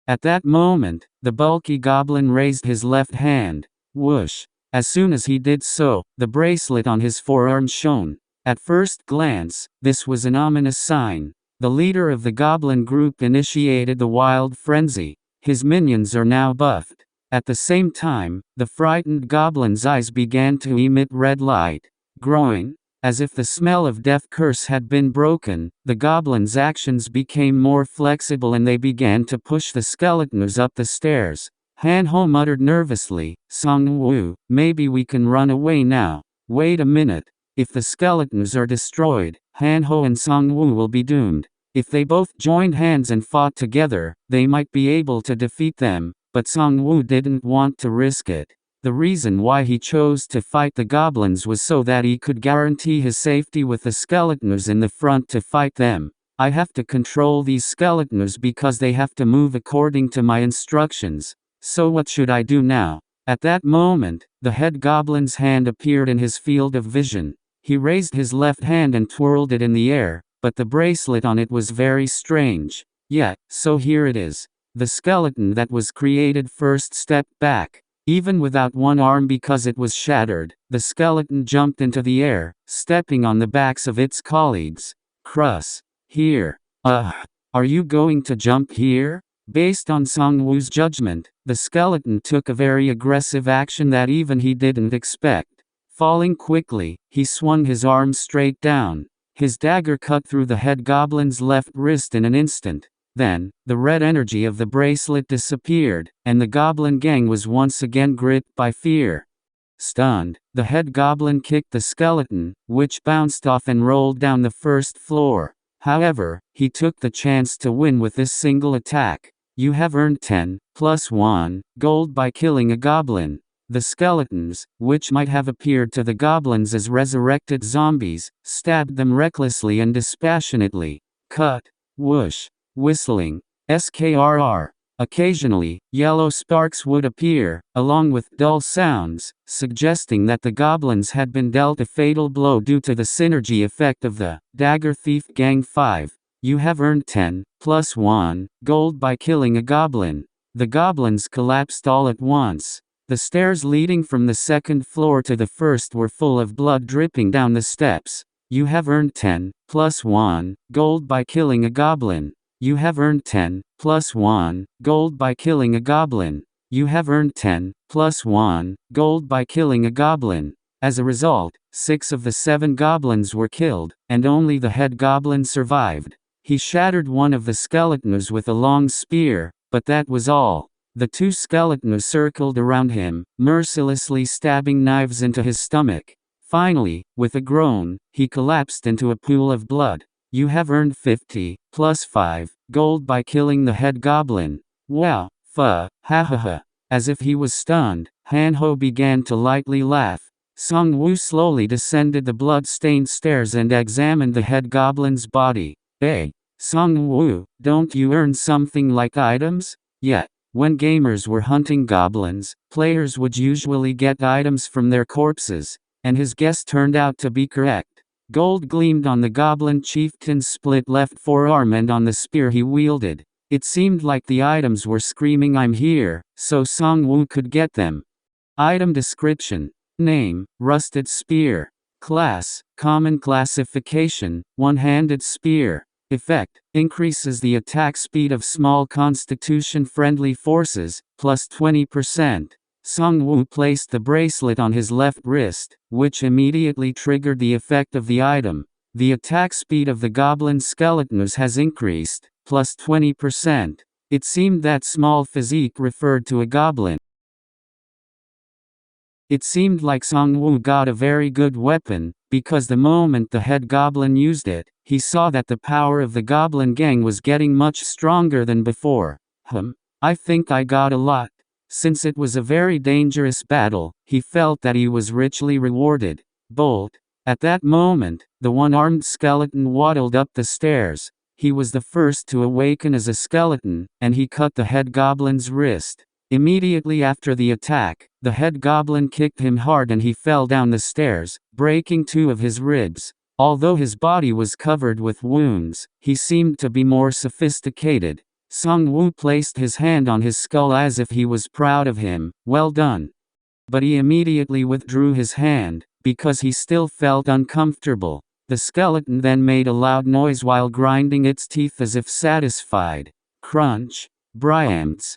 At that moment, the bulky goblin raised his left hand. Whoosh. As soon as he did so, the bracelet on his forearm shone. At first glance, this was an ominous sign. The leader of the goblin group initiated the wild frenzy. His minions are now buffed. At the same time, the frightened goblin's eyes began to emit red light. Growing, as if the smell of death curse had been broken, the goblin's actions became more flexible and they began to push the skeletons up the stairs. Han-ho muttered nervously, Seong-woo, maybe we can run away now. Wait a minute. If the skeletons are destroyed, Han-ho and Seong-woo will be doomed. If they both joined hands and fought together, they might be able to defeat them, but Seong-woo didn't want to risk it. The reason why he chose to fight the goblins was so that he could guarantee his safety with the skeletons in the front to fight them. I have to control these skeletons because they have to move according to my instructions. So what should I do now? At that moment, the head goblin's hand appeared in his field of vision. He raised his left hand and twirled it in the air, but the bracelet on it was very strange. Yeah, so here it is. The skeleton that was created first stepped back. Even without one arm because it was shattered, the skeleton jumped into the air, stepping on the backs of its colleagues. Crus. Here. Are you going to jump here? Based on Seong-woo's judgment, the skeleton took a very aggressive action that even he didn't expect. Falling quickly, he swung his arm straight down. His dagger cut through the head goblin's left wrist in an instant. Then, the red energy of the bracelet disappeared, and the goblin gang was once again gripped by fear. Stunned, the head goblin kicked the skeleton, which bounced off and rolled down the first floor. However, he took the chance to win with this single attack. You have earned 10 plus 1 gold by killing a goblin. The skeletons, which might have appeared to the goblins as resurrected zombies, stabbed them recklessly and dispassionately. Cut. Whoosh. Whistling. Skrr. Occasionally, yellow sparks would appear, along with dull sounds, suggesting that the goblins had been dealt a fatal blow due to the synergy effect of the Dagger Thief Gang 5. You have earned 10 plus 1 gold by killing a goblin. The goblins collapsed all at once. The stairs leading from the second floor to the first were full of blood dripping down the steps. You have earned 10 plus 1 gold by killing a goblin. You have earned 10 plus 1 gold by killing a goblin. You have earned 10 plus 1 gold by killing a goblin. As a result, 6 of the 7 goblins were killed, and only the head goblin survived. He shattered one of the skeletons with a long spear, but that was all. The 2 skeletons circled around him, mercilessly stabbing knives into his stomach. Finally, with a groan, he collapsed into a pool of blood. You have earned 50 plus 5 gold by killing the head goblin. Wow, ha ha ha. As if he was stunned, Han-ho began to lightly laugh. Seong-woo slowly descended the blood-stained stairs and examined the head goblin's body. Hey, Seong-woo, don't you earn something like items? Yet, when gamers were hunting goblins, players would usually get items from their corpses, and his guess turned out to be correct. Gold gleamed on the goblin chieftain's split left forearm and on the spear he wielded. It seemed like the items were screaming "I'm here," so Seong-woo could get them. Item description. Name, rusted spear. Class, common classification, one-handed spear. Effect, increases the attack speed of small constitution-friendly forces, plus 20%. Seong-woo placed the bracelet on his left wrist, which immediately triggered the effect of the item. The attack speed of the goblin skeletons has increased, plus 20%. It seemed that small physique referred to a goblin. It seemed like Seong-woo got a very good weapon, because the moment the head goblin used it, he saw that the power of the goblin gang was getting much stronger than before. I think I got a lot. Since it was a very dangerous battle, he felt that he was richly rewarded. Bolt. At that moment, the one-armed skeleton waddled up the stairs. He was the first to awaken as a skeleton, and he cut the head goblin's wrist. Immediately after the attack, the head goblin kicked him hard and he fell down the stairs, breaking 2 of his ribs. Although his body was covered with wounds, he seemed to be more sophisticated. Seong-woo placed his hand on his skull as if he was proud of him. Well done. But he immediately withdrew his hand, because he still felt uncomfortable. The skeleton then made a loud noise while grinding its teeth as if satisfied. Crunch. Bryants.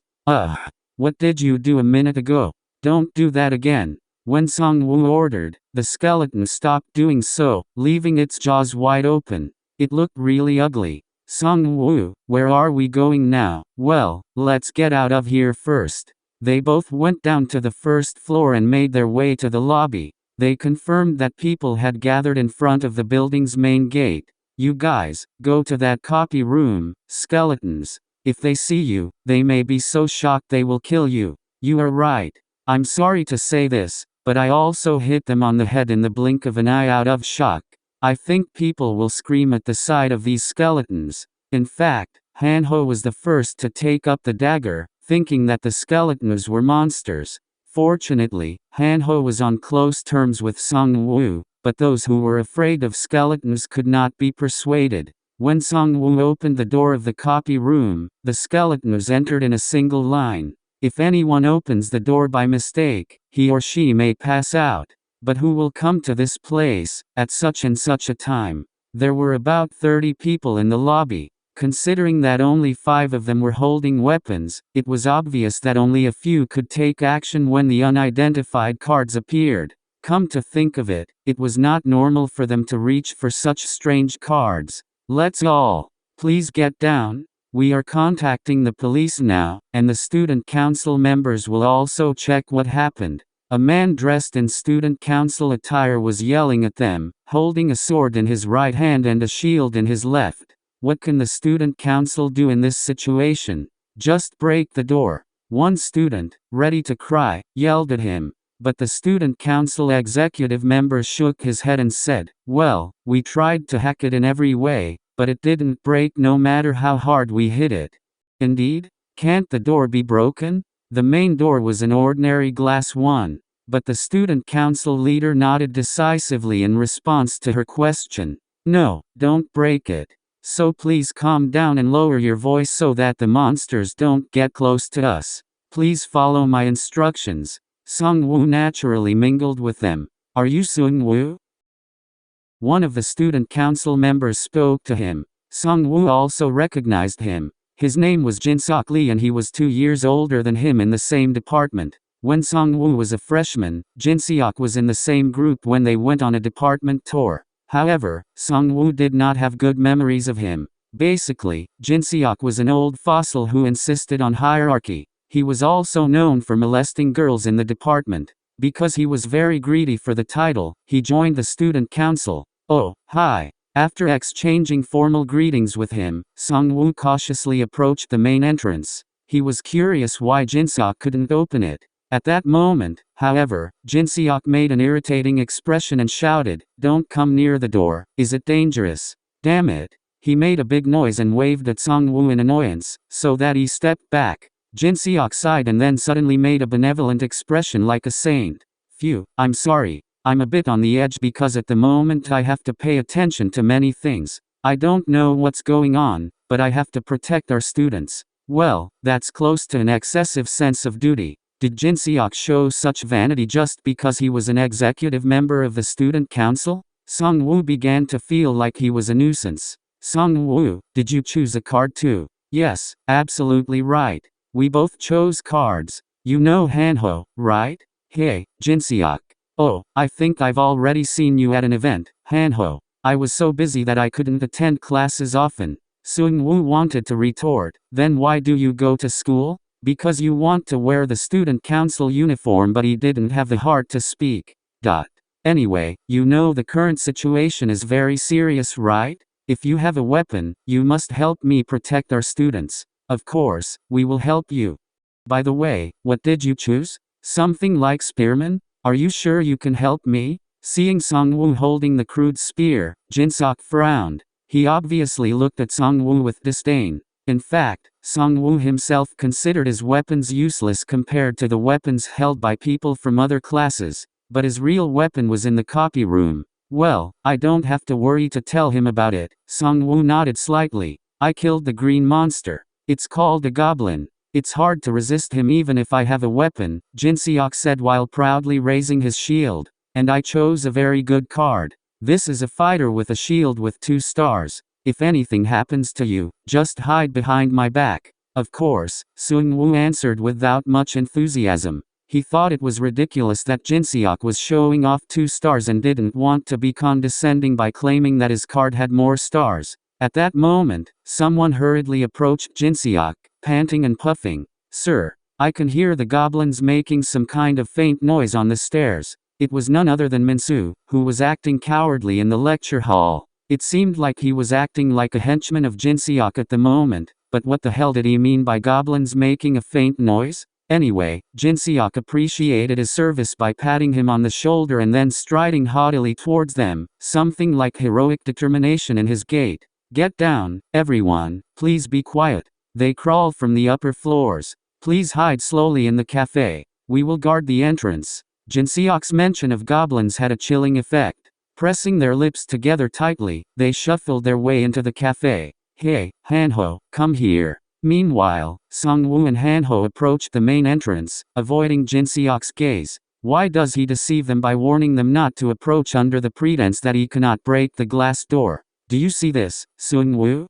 What did you do a minute ago? Don't do that again. When Seong-woo ordered, the skeleton stopped doing so, leaving its jaws wide open. It looked really ugly. Seong-woo, where are we going now? Well, let's get out of here first. They both went down to the first floor and made their way to the lobby. They confirmed that people had gathered in front of the building's main gate. You guys, go to that copy room, skeletons. If they see you, they may be so shocked they will kill you. You are right. I'm sorry to say this, but I also hit them on the head in the blink of an eye out of shock. I think people will scream at the sight of these skeletons. In fact, Han-ho was the first to take up the dagger, thinking that the skeletons were monsters. Fortunately, Han-ho was on close terms with Seong-woo, but those who were afraid of skeletons could not be persuaded. When Seong-woo opened the door of the copy room, the skeletons entered in a single line. If anyone opens the door by mistake, he or she may pass out. But who will come to this place, at such and such a time? There were about 30 people in the lobby. Considering that only 5 of them were holding weapons, it was obvious that only a few could take action when the unidentified cards appeared. Come to think of it, it was not normal for them to reach for such strange cards. Let's all please get down. We are contacting the police now, and the student council members will also check what happened. A man dressed in student council attire was yelling at them, holding a sword in his right hand and a shield in his left. What can the student council do in this situation? Just break the door. One student, ready to cry, yelled at him. But the student council executive member shook his head and said, "Well, we tried to hack it in every way, but it didn't break no matter how hard we hit it." Indeed? Can't the door be broken? The main door was an ordinary glass one. But the student council leader nodded decisively in response to her question. "No, don't break it. So please calm down and lower your voice so that the monsters don't get close to us. Please follow my instructions." Seong-woo naturally mingled with them. "Are you Seong-woo?" One of the student council members spoke to him. Seong-woo also recognized him. His name was Jin-seok Lee and he was 2 years older than him in the same department. When Seong-woo was a freshman, Jin-seok was in the same group when they went on a department tour. However, Seong-woo did not have good memories of him. Basically, Jin-seok was an old fossil who insisted on hierarchy. He was also known for molesting girls in the department. Because he was very greedy for the title, he joined the student council. "Oh, hi." After exchanging formal greetings with him, Seong-woo cautiously approached the main entrance. He was curious why Jin-seok couldn't open it. At that moment, however, Jin-seok made an irritating expression and shouted, "Don't come near the door. Is it dangerous? Damn it." He made a big noise and waved at Seong-woo in annoyance, so that he stepped back. Jin-seok sighed and then suddenly made a benevolent expression like a saint. "Phew, I'm sorry. I'm a bit on the edge because at the moment I have to pay attention to many things. I don't know what's going on, but I have to protect our students." Well, that's close to an excessive sense of duty. Did Jin-seok show such vanity just because he was an executive member of the student council? Seong-woo began to feel like he was a nuisance. "Seong-woo, did you choose a card too?" "Yes, absolutely right. We both chose cards. You know Manhwa, right?" "Hey, Jin-seok. Oh, I think I've already seen you at an event, Manhwa. I was so busy that I couldn't attend classes often." Seong-woo wanted to retort, "Then why do you go to school?" "Because you want to wear the student council uniform," but he didn't have the heart to speak. Anyway, you know the current situation is very serious, right? If you have a weapon, you must help me protect our students. Of course, we will help you. By the way, what did you choose? Something like spearman? Are you sure you can help me? Seeing Seong-woo holding the crude spear, Jin-seok frowned. He obviously looked at Seong-woo with disdain. In fact, Seong-woo himself considered his weapons useless compared to the weapons held by people from other classes, but his real weapon was in the copy room. "Well, I don't have to worry to tell him about it." Seong-woo nodded slightly. "I killed the green monster. It's called a goblin. It's hard to resist him even if I have a weapon," Jin-seok said while proudly raising his shield. "And I chose a very good card. This is a fighter with a shield with 2 stars. If anything happens to you, just hide behind my back." Of course, Seong-woo answered without much enthusiasm. He thought it was ridiculous that Jin-seok was showing off 2 stars and didn't want to be condescending by claiming that his card had more stars. At that moment, someone hurriedly approached Jin-seok, panting and puffing. "Sir, I can hear the goblins making some kind of faint noise on the stairs." It was none other than Min-soo, who was acting cowardly in the lecture hall. It seemed like he was acting like a henchman of Jin-seok at the moment, but what the hell did he mean by goblins making a faint noise? Anyway, Jin-seok appreciated his service by patting him on the shoulder and then striding haughtily towards them, something like heroic determination in his gait. "Get down, everyone, please be quiet. They crawl from the upper floors. Please hide slowly in the cafe. We will guard the entrance." Jin-seok's mention of goblins had a chilling effect. Pressing their lips together tightly, they shuffled their way into the cafe. "Hey, Manhwa, come here." Meanwhile, Seong-woo and Manhwa approached the main entrance, avoiding Jin-seok's gaze. Why does he deceive them by warning them not to approach under the pretense that he cannot break the glass door? "Do you see this, Seong-woo?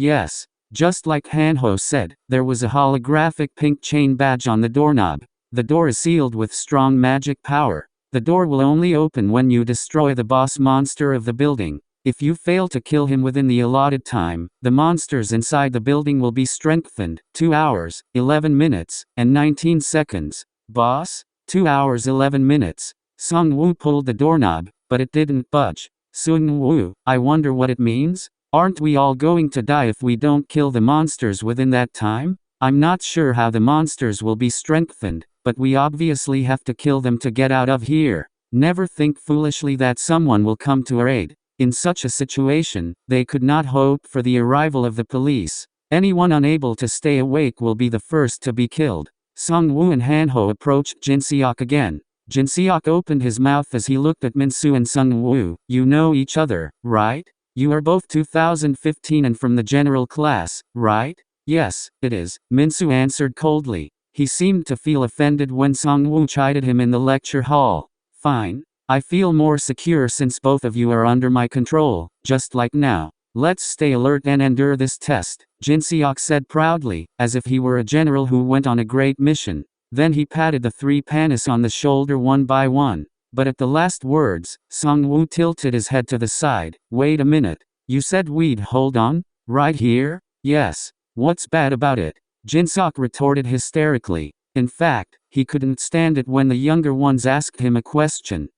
Yes. Just like Hanho said, there was a holographic pink chain badge on the doorknob. The door is sealed with strong magic power. The door will only open when you destroy the boss monster of the building. If you fail to kill him within the allotted time, the monsters inside the building will be strengthened. 2 hours, 11 minutes, and 19 seconds. Boss? 2 hours 11 minutes. Seong-woo pulled the doorknob, but it didn't budge. Seong-woo, I wonder what it means? Aren't we all going to die if we don't kill the monsters within that time? I'm not sure how the monsters will be strengthened, but we obviously have to kill them to get out of here. Never think foolishly that someone will come to our aid. In such a situation, they could not hope for the arrival of the police. Anyone unable to stay awake will be the first to be killed. Seong-woo and Hanho approached Jin-seok again. Jin-seok opened his mouth as he looked at Min-soo and Seong-woo. You know each other, right? You are both 2015 and from the general class, right? Yes, it is, Min-soo answered coldly. He seemed to feel offended when Seong-woo chided him in the lecture hall. Fine. I feel more secure since both of you are under my control, just like now. Let's stay alert and endure this test, Jin-seok said proudly, as if he were a general who went on a great mission. Then he patted the three panis on the shoulder one by one. But at the last words, Seong-woo tilted his head to the side. Wait a minute. You said we'd hold on? Right here? Yes. What's bad about it? Jin-seok retorted hysterically. In fact, he couldn't stand it when the younger ones asked him a question.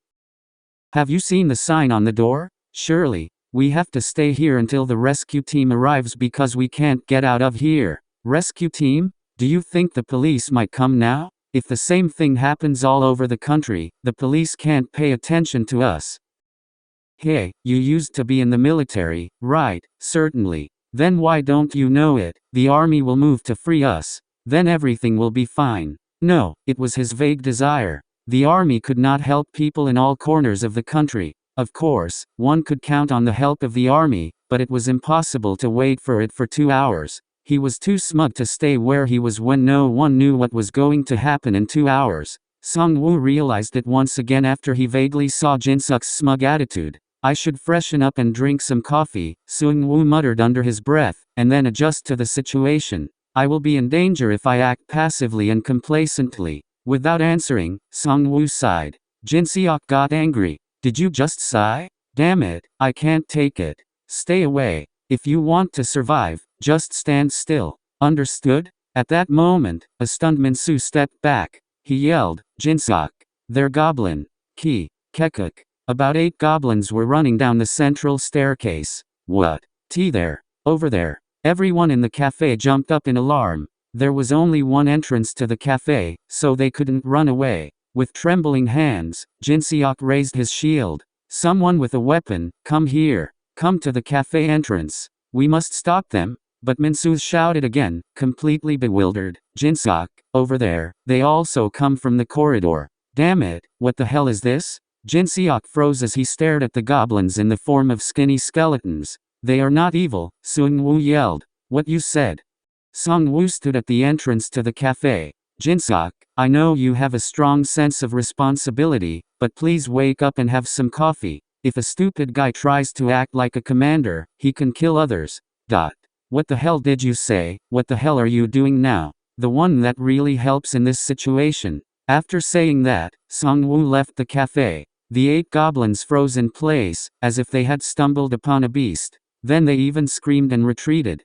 Have you seen the sign on the door? Surely. We have to stay here until the rescue team arrives because we can't get out of here. Rescue team? Do you think the police might come now? If the same thing happens all over the country, the police can't pay attention to us. Hey, you used to be in the military, right? Certainly. Then why don't you know it? The army will move to free us. Then everything will be fine. No, it was his vague desire. The army could not help people in all corners of the country. Of course, one could count on the help of the army, but it was impossible to wait for it for 2 hours. He was too smug to stay where he was when no one knew what was going to happen in 2 hours. Seong-woo realized it once again after he vaguely saw Jin-seok's smug attitude. I should freshen up and drink some coffee, Seong-woo muttered under his breath, and then adjust to the situation. I will be in danger if I act passively and complacently. Without answering, Seong-woo sighed. Jin-seok got angry. Did you just sigh? Damn it, I can't take it. Stay away. If you want to survive, just stand still. Understood? At that moment, a stunned Min-soo stepped back. He yelled, Jin-seok. They're goblin. Ki. Kekuk. About 8 goblins were running down the central staircase. What? There. Over there. Everyone in the cafe jumped up in alarm. There was only one entrance to the cafe, so they couldn't run away. With trembling hands, Jin-seok raised his shield. Someone with a weapon, come here. Come to the cafe entrance. We must stop them. But Min-soo shouted again, completely bewildered. Jin-seok, over there. They also come from the corridor. Damn it, what the hell is this? Jin-seok froze as he stared at the goblins in the form of skinny skeletons. They are not evil, Seong-woo yelled. What you said? Seong-woo stood at the entrance to the cafe. Jin-seok, I know you have a strong sense of responsibility, but please wake up and have some coffee. If a stupid guy tries to act like a commander, he can kill others. What the hell did you say? What the hell are you doing now? The one that really helps in this situation. After saying that, Seong-woo left the cafe. The 8 goblins froze in place, as if they had stumbled upon a beast. Then they even screamed and retreated.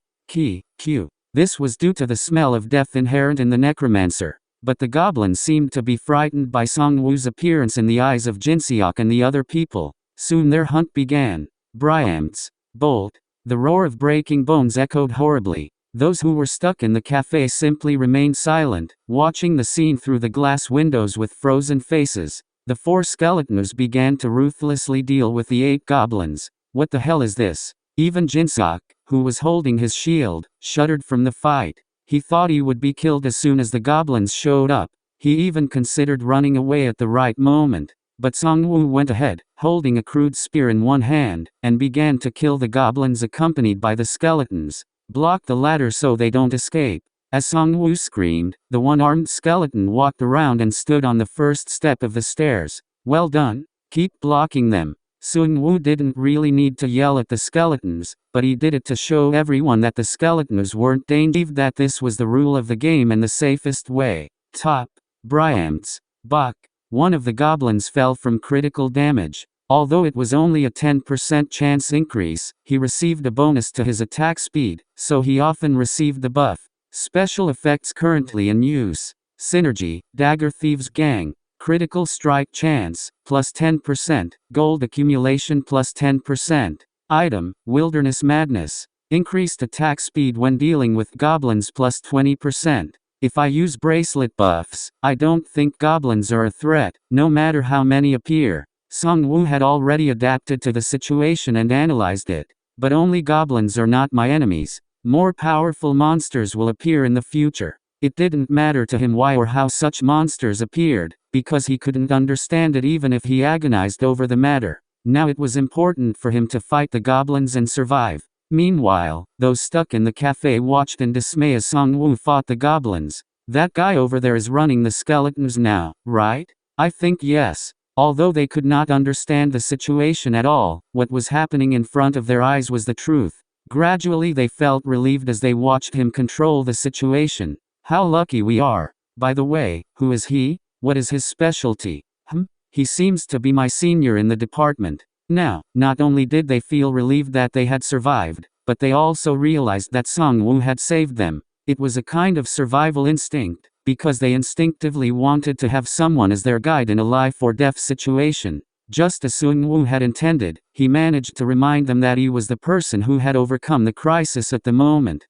This was due to the smell of death inherent in the Necromancer. But the goblins seemed to be frightened by Seong-woo's appearance in the eyes of Jin-seok and the other people. Soon their hunt began. Bryams. Bolt. The roar of breaking bones echoed horribly. Those who were stuck in the cafe simply remained silent, watching the scene through the glass windows with frozen faces. The 4 skeletons began to ruthlessly deal with the 8 goblins. What the hell is this? Even Jin-seok, who was holding his shield, shuddered from the fight. He thought he would be killed as soon as the goblins showed up. He even considered running away at the right moment. But Seong-woo went ahead, holding a crude spear in one hand, and began to kill the goblins accompanied by the skeletons. Block the ladder so they don't escape. As Seong-woo screamed, the one-armed skeleton walked around and stood on the first step of the stairs. Well done. Keep blocking them. Seong-woo didn't really need to yell at the skeletons, but he did it to show everyone that the skeletons weren't dangerous, that this was the rule of the game and the safest way. Top. Bryant's. Buck. One of the goblins fell from critical damage. Although it was only a 10% chance increase, he received a bonus to his attack speed, so he often received the buff. Special effects currently in use. Synergy, Dagger Thieves Gang. Critical strike chance, plus 10%. Gold accumulation plus 10%. Item, Wilderness Madness. Increased attack speed when dealing with goblins plus 20%. If I use bracelet buffs, I don't think goblins are a threat, no matter how many appear. Seong-woo had already adapted to the situation and analyzed it. But only goblins are not my enemies. More powerful monsters will appear in the future. It didn't matter to him why or how such monsters appeared, because he couldn't understand it even if he agonized over the matter. Now it was important for him to fight the goblins and survive. Meanwhile, those stuck in the cafe watched in dismay as Seong-woo fought the goblins. That guy over there is running the skeletons now, right? I think yes. Although they could not understand the situation at all, what was happening in front of their eyes was the truth. Gradually they felt relieved as they watched him control the situation. How lucky we are. By the way, who is he? What is his specialty? He seems to be my senior in the department. Now, not only did they feel relieved that they had survived, but they also realized that Seong-woo had saved them. It was a kind of survival instinct, because they instinctively wanted to have someone as their guide in a life or death situation. Just as Seong-woo had intended, he managed to remind them that he was the person who had overcome the crisis at the moment.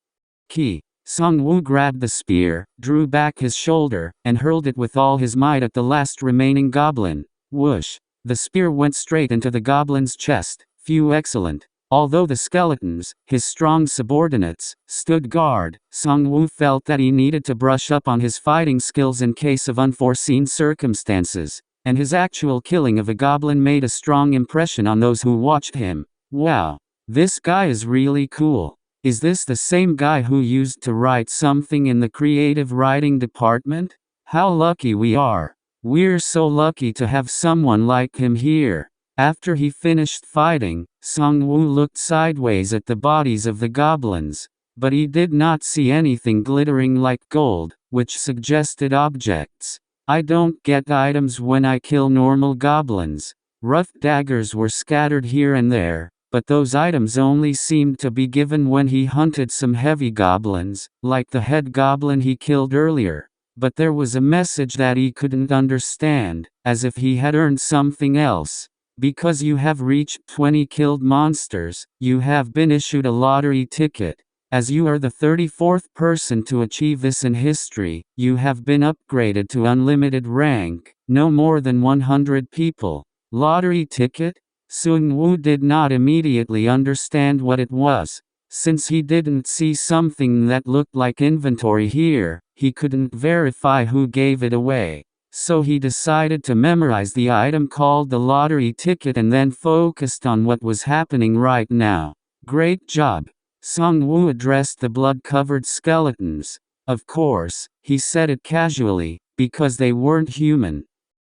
Key. Seong-woo grabbed the spear, drew back his shoulder, and hurled it with all his might at the last remaining goblin. Whoosh! The spear went straight into the goblin's chest. Phew, excellent. Although the skeletons, his strong subordinates, stood guard, Seong-woo felt that he needed to brush up on his fighting skills in case of unforeseen circumstances, and his actual killing of a goblin made a strong impression on those who watched him. Wow! This guy is really cool. Is this the same guy who used to write something in the creative writing department? How lucky we are. We're so lucky to have someone like him here. After he finished fighting, Seong-woo looked sideways at the bodies of the goblins. But he did not see anything glittering like gold, which suggested objects. I don't get items when I kill normal goblins. Rough daggers were scattered here and there, but those items only seemed to be given when he hunted some heavy goblins, like the head goblin he killed earlier. But there was a message that he couldn't understand, as if he had earned something else. Because you have reached 20 killed monsters, you have been issued a lottery ticket. As you are the 34th person to achieve this in history, you have been upgraded to unlimited rank, no more than 100 people. Lottery ticket? Seong-woo did not immediately understand what it was. Since he didn't see something that looked like inventory here, he couldn't verify who gave it away. So he decided to memorize the item called the lottery ticket and then focused on what was happening right now. Great job. Seong-woo addressed the blood-covered skeletons. Of course, he said it casually, because they weren't human.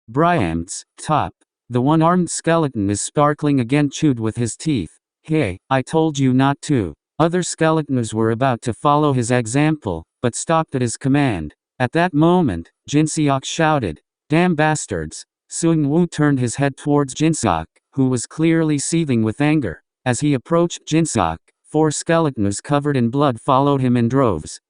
Bryant's top. The one-armed skeleton is sparkling again, chewed with his teeth. Hey, I told you not to. Other skeletons were about to follow his example, but stopped at his command. At that moment, Jinseok shouted, "Damn bastards!" Seong-woo turned his head towards Jinseok, who was clearly seething with anger. As he approached Jinseok, 4 skeletons covered in blood followed him in droves.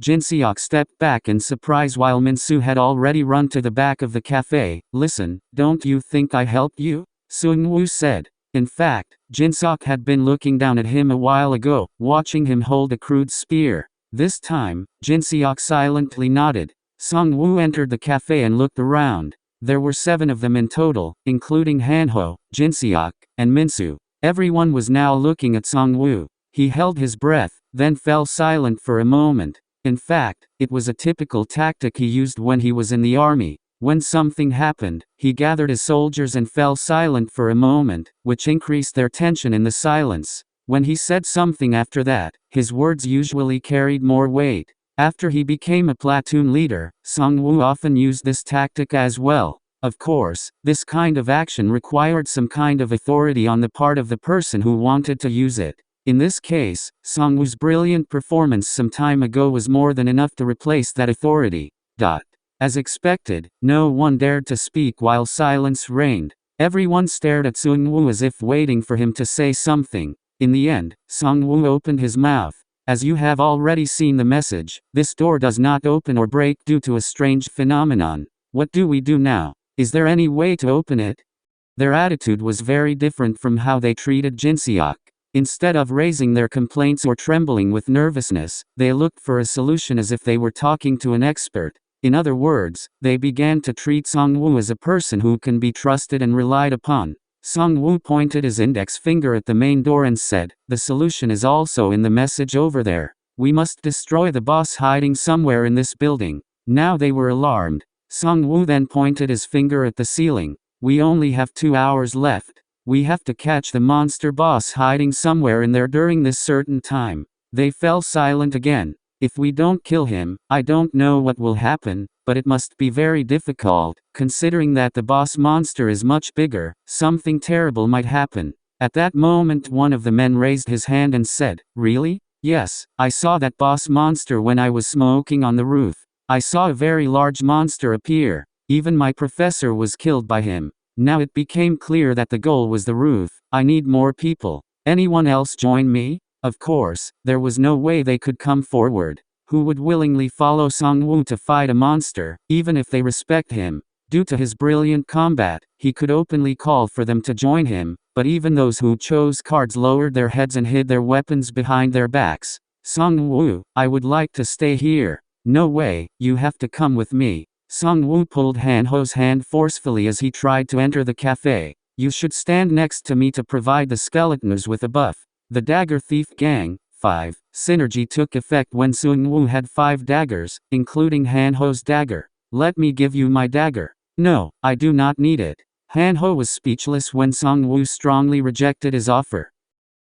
Jinseok stepped back in surprise while Minsu had already run to the back of the cafe. "Listen, don't you think I helped you?" Seong-woo said. In fact, Jinseok had been looking down at him a while ago, watching him hold a crude spear. This time, Jinseok silently nodded. Seong-woo entered the cafe and looked around. There were 7 of them in total, including Hanho, Jinseok, and Minsu. Everyone was now looking at Seong-woo. He held his breath, then fell silent for a moment. In fact, it was a typical tactic he used when he was in the army. When something happened, he gathered his soldiers and fell silent for a moment, which increased their tension in the silence. When he said something after that, his words usually carried more weight. After he became a platoon leader, Seong-woo often used this tactic as well. Of course, this kind of action required some kind of authority on the part of the person who wanted to use it. In this case, Seong-woo's brilliant performance some time ago was more than enough to replace that authority. As expected, no one dared to speak while silence reigned. Everyone stared at Seong-woo as if waiting for him to say something. In the end, Seong-woo opened his mouth. As you have already seen the message, this door does not open or break due to a strange phenomenon. What do we do now? Is there any way to open it? Their attitude was very different from how they treated Jinseok. Instead of raising their complaints or trembling with nervousness, they looked for a solution as if they were talking to an expert. In other words, they began to treat Seong-woo as a person who can be trusted and relied upon. Seong-woo pointed his index finger at the main door and said, "The solution is also in the message over there. We must destroy the boss hiding somewhere in this building." Now they were alarmed. Seong-woo then pointed his finger at the ceiling. "We only have 2 hours left. We have to catch the monster boss hiding somewhere in there during this certain time." They fell silent again. "If we don't kill him, I don't know what will happen, but it must be very difficult, considering that the boss monster is much bigger. Something terrible might happen." At that moment one of the men raised his hand and said, "Really? Yes, I saw that boss monster when I was smoking on the roof. I saw a very large monster appear. Even my professor was killed by him. Now it became clear that the goal was the roof. I need more people. Anyone else join me?" Of course, there was no way they could come forward. Who would willingly follow Seong-woo to fight a monster, even if they respect him? Due to his brilliant combat, he could openly call for them to join him, but even those who chose cards lowered their heads and hid their weapons behind their backs. "Seong-woo, I would like to stay here." "No way, you have to come with me." Seong-woo pulled Han-ho's hand forcefully as he tried to enter the cafe. "You should stand next to me to provide the skeletons with a buff." The Dagger Thief Gang 5. Synergy took effect when Seong-woo had 5 daggers, including Han-ho's dagger. "Let me give you my dagger." "No, I do not need it." Han-ho was speechless when Seong-woo strongly rejected his offer.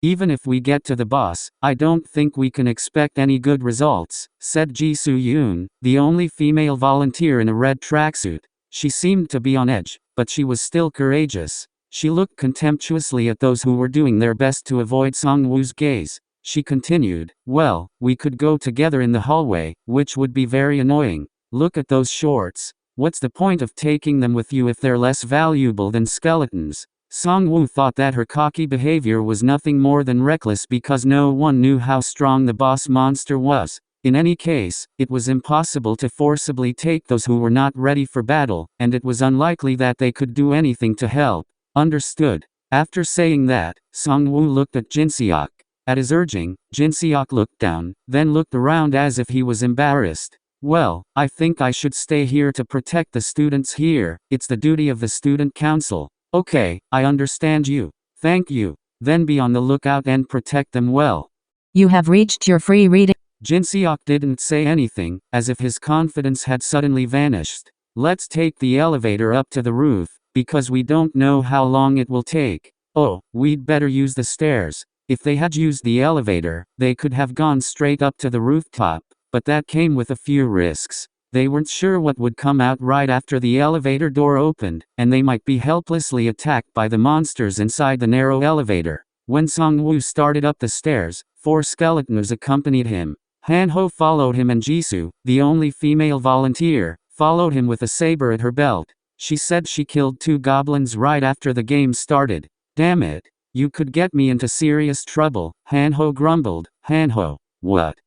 "Even if we get to the boss, I don't think we can expect any good results," said Ji Soo-yoon, the only female volunteer in a red tracksuit. She seemed to be on edge, but she was still courageous. She looked contemptuously at those who were doing their best to avoid Seong-woo's gaze. She continued, "Well, we could go together in the hallway, which would be very annoying. Look at those shorts. What's the point of taking them with you if they're less valuable than skeletons?" Seong-woo thought that her cocky behavior was nothing more than reckless because no one knew how strong the boss monster was. In any case, it was impossible to forcibly take those who were not ready for battle, and it was unlikely that they could do anything to help. Understood. After saying that, Seong-woo looked at Jinseok. At his urging, Jinseok looked down, then looked around as if he was embarrassed. "Well, I think I should stay here to protect the students here. It's the duty of the student council." "Okay, I understand you. Thank you. Then be on the lookout and protect them well." You have reached your free reading. Jinseok didn't say anything, as if his confidence had suddenly vanished. "Let's take the elevator up to the roof, because we don't know how long it will take. Oh, we'd better use the stairs." If they had used the elevator, they could have gone straight up to the rooftop, but that came with a few risks. They weren't sure what would come out right after the elevator door opened, and they might be helplessly attacked by the monsters inside the narrow elevator. When Seong-woo started up the stairs, 4 skeletons accompanied him. Han-ho followed him and Jisoo, the only female volunteer, followed him with a saber at her belt. She said she killed 2 goblins right after the game started. "Damn it. You could get me into serious trouble," Han-ho grumbled. "Han-ho, what?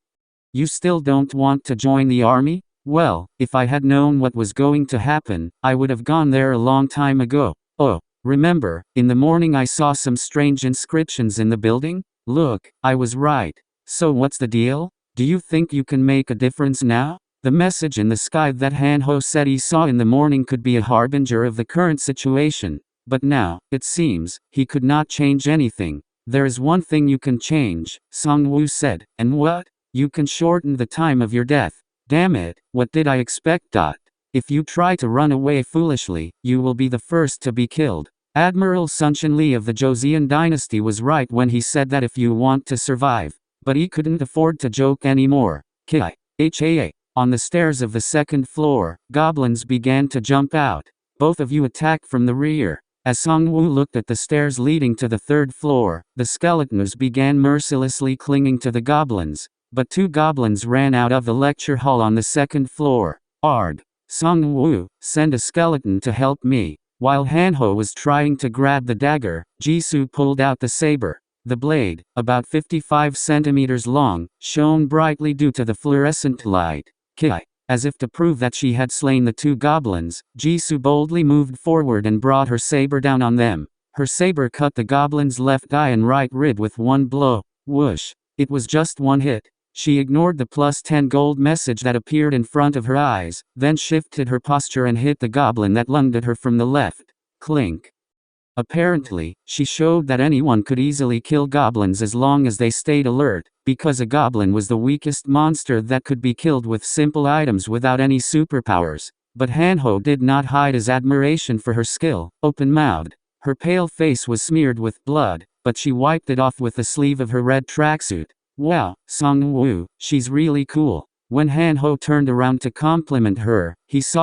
You still don't want to join the army?" "Well, if I had known what was going to happen, I would have gone there a long time ago." "Oh, remember, in the morning I saw some strange inscriptions in the building? Look, I was right. So what's the deal? Do you think you can make a difference now?" The message in the sky that Han-ho said he saw in the morning could be a harbinger of the current situation. But now, it seems, he could not change anything. "There is one thing you can change," Seong-woo said. "And what?" "You can shorten the time of your death." "Damn it, what did I expect? If you try to run away foolishly, you will be the first to be killed." Admiral Sun Shin-lee of the Joseon dynasty was right when he said that if you want to survive. But he couldn't afford to joke anymore. On the stairs of the 2nd floor, goblins began to jump out. Both of you attack from the rear. As Seong-woo looked at the stairs leading to the third floor, the skeletons began mercilessly clinging to the goblins. But 2 goblins ran out of the lecture hall on the second floor. Arg! Seong-woo, send a skeleton to help me. While Hanho was trying to grab the dagger, Jisoo pulled out the saber. The blade, about 55 centimeters long, shone brightly due to the fluorescent light. Kai. As if to prove that she had slain the 2 goblins, Jisoo boldly moved forward and brought her saber down on them. Her saber cut the goblin's left eye and right rib with one blow. Whoosh! It was just one hit. She ignored the +10 gold message that appeared in front of her eyes, then shifted her posture and hit the goblin that lunged at her from the left. Clink. Apparently, she showed that anyone could easily kill goblins as long as they stayed alert, because a goblin was the weakest monster that could be killed with simple items without any superpowers. But Hanho did not hide his admiration for her skill, open-mouthed. Her pale face was smeared with blood, but she wiped it off with the sleeve of her red tracksuit. Wow, Seong-woo, she's really cool. When Hanho turned around to compliment her, he saw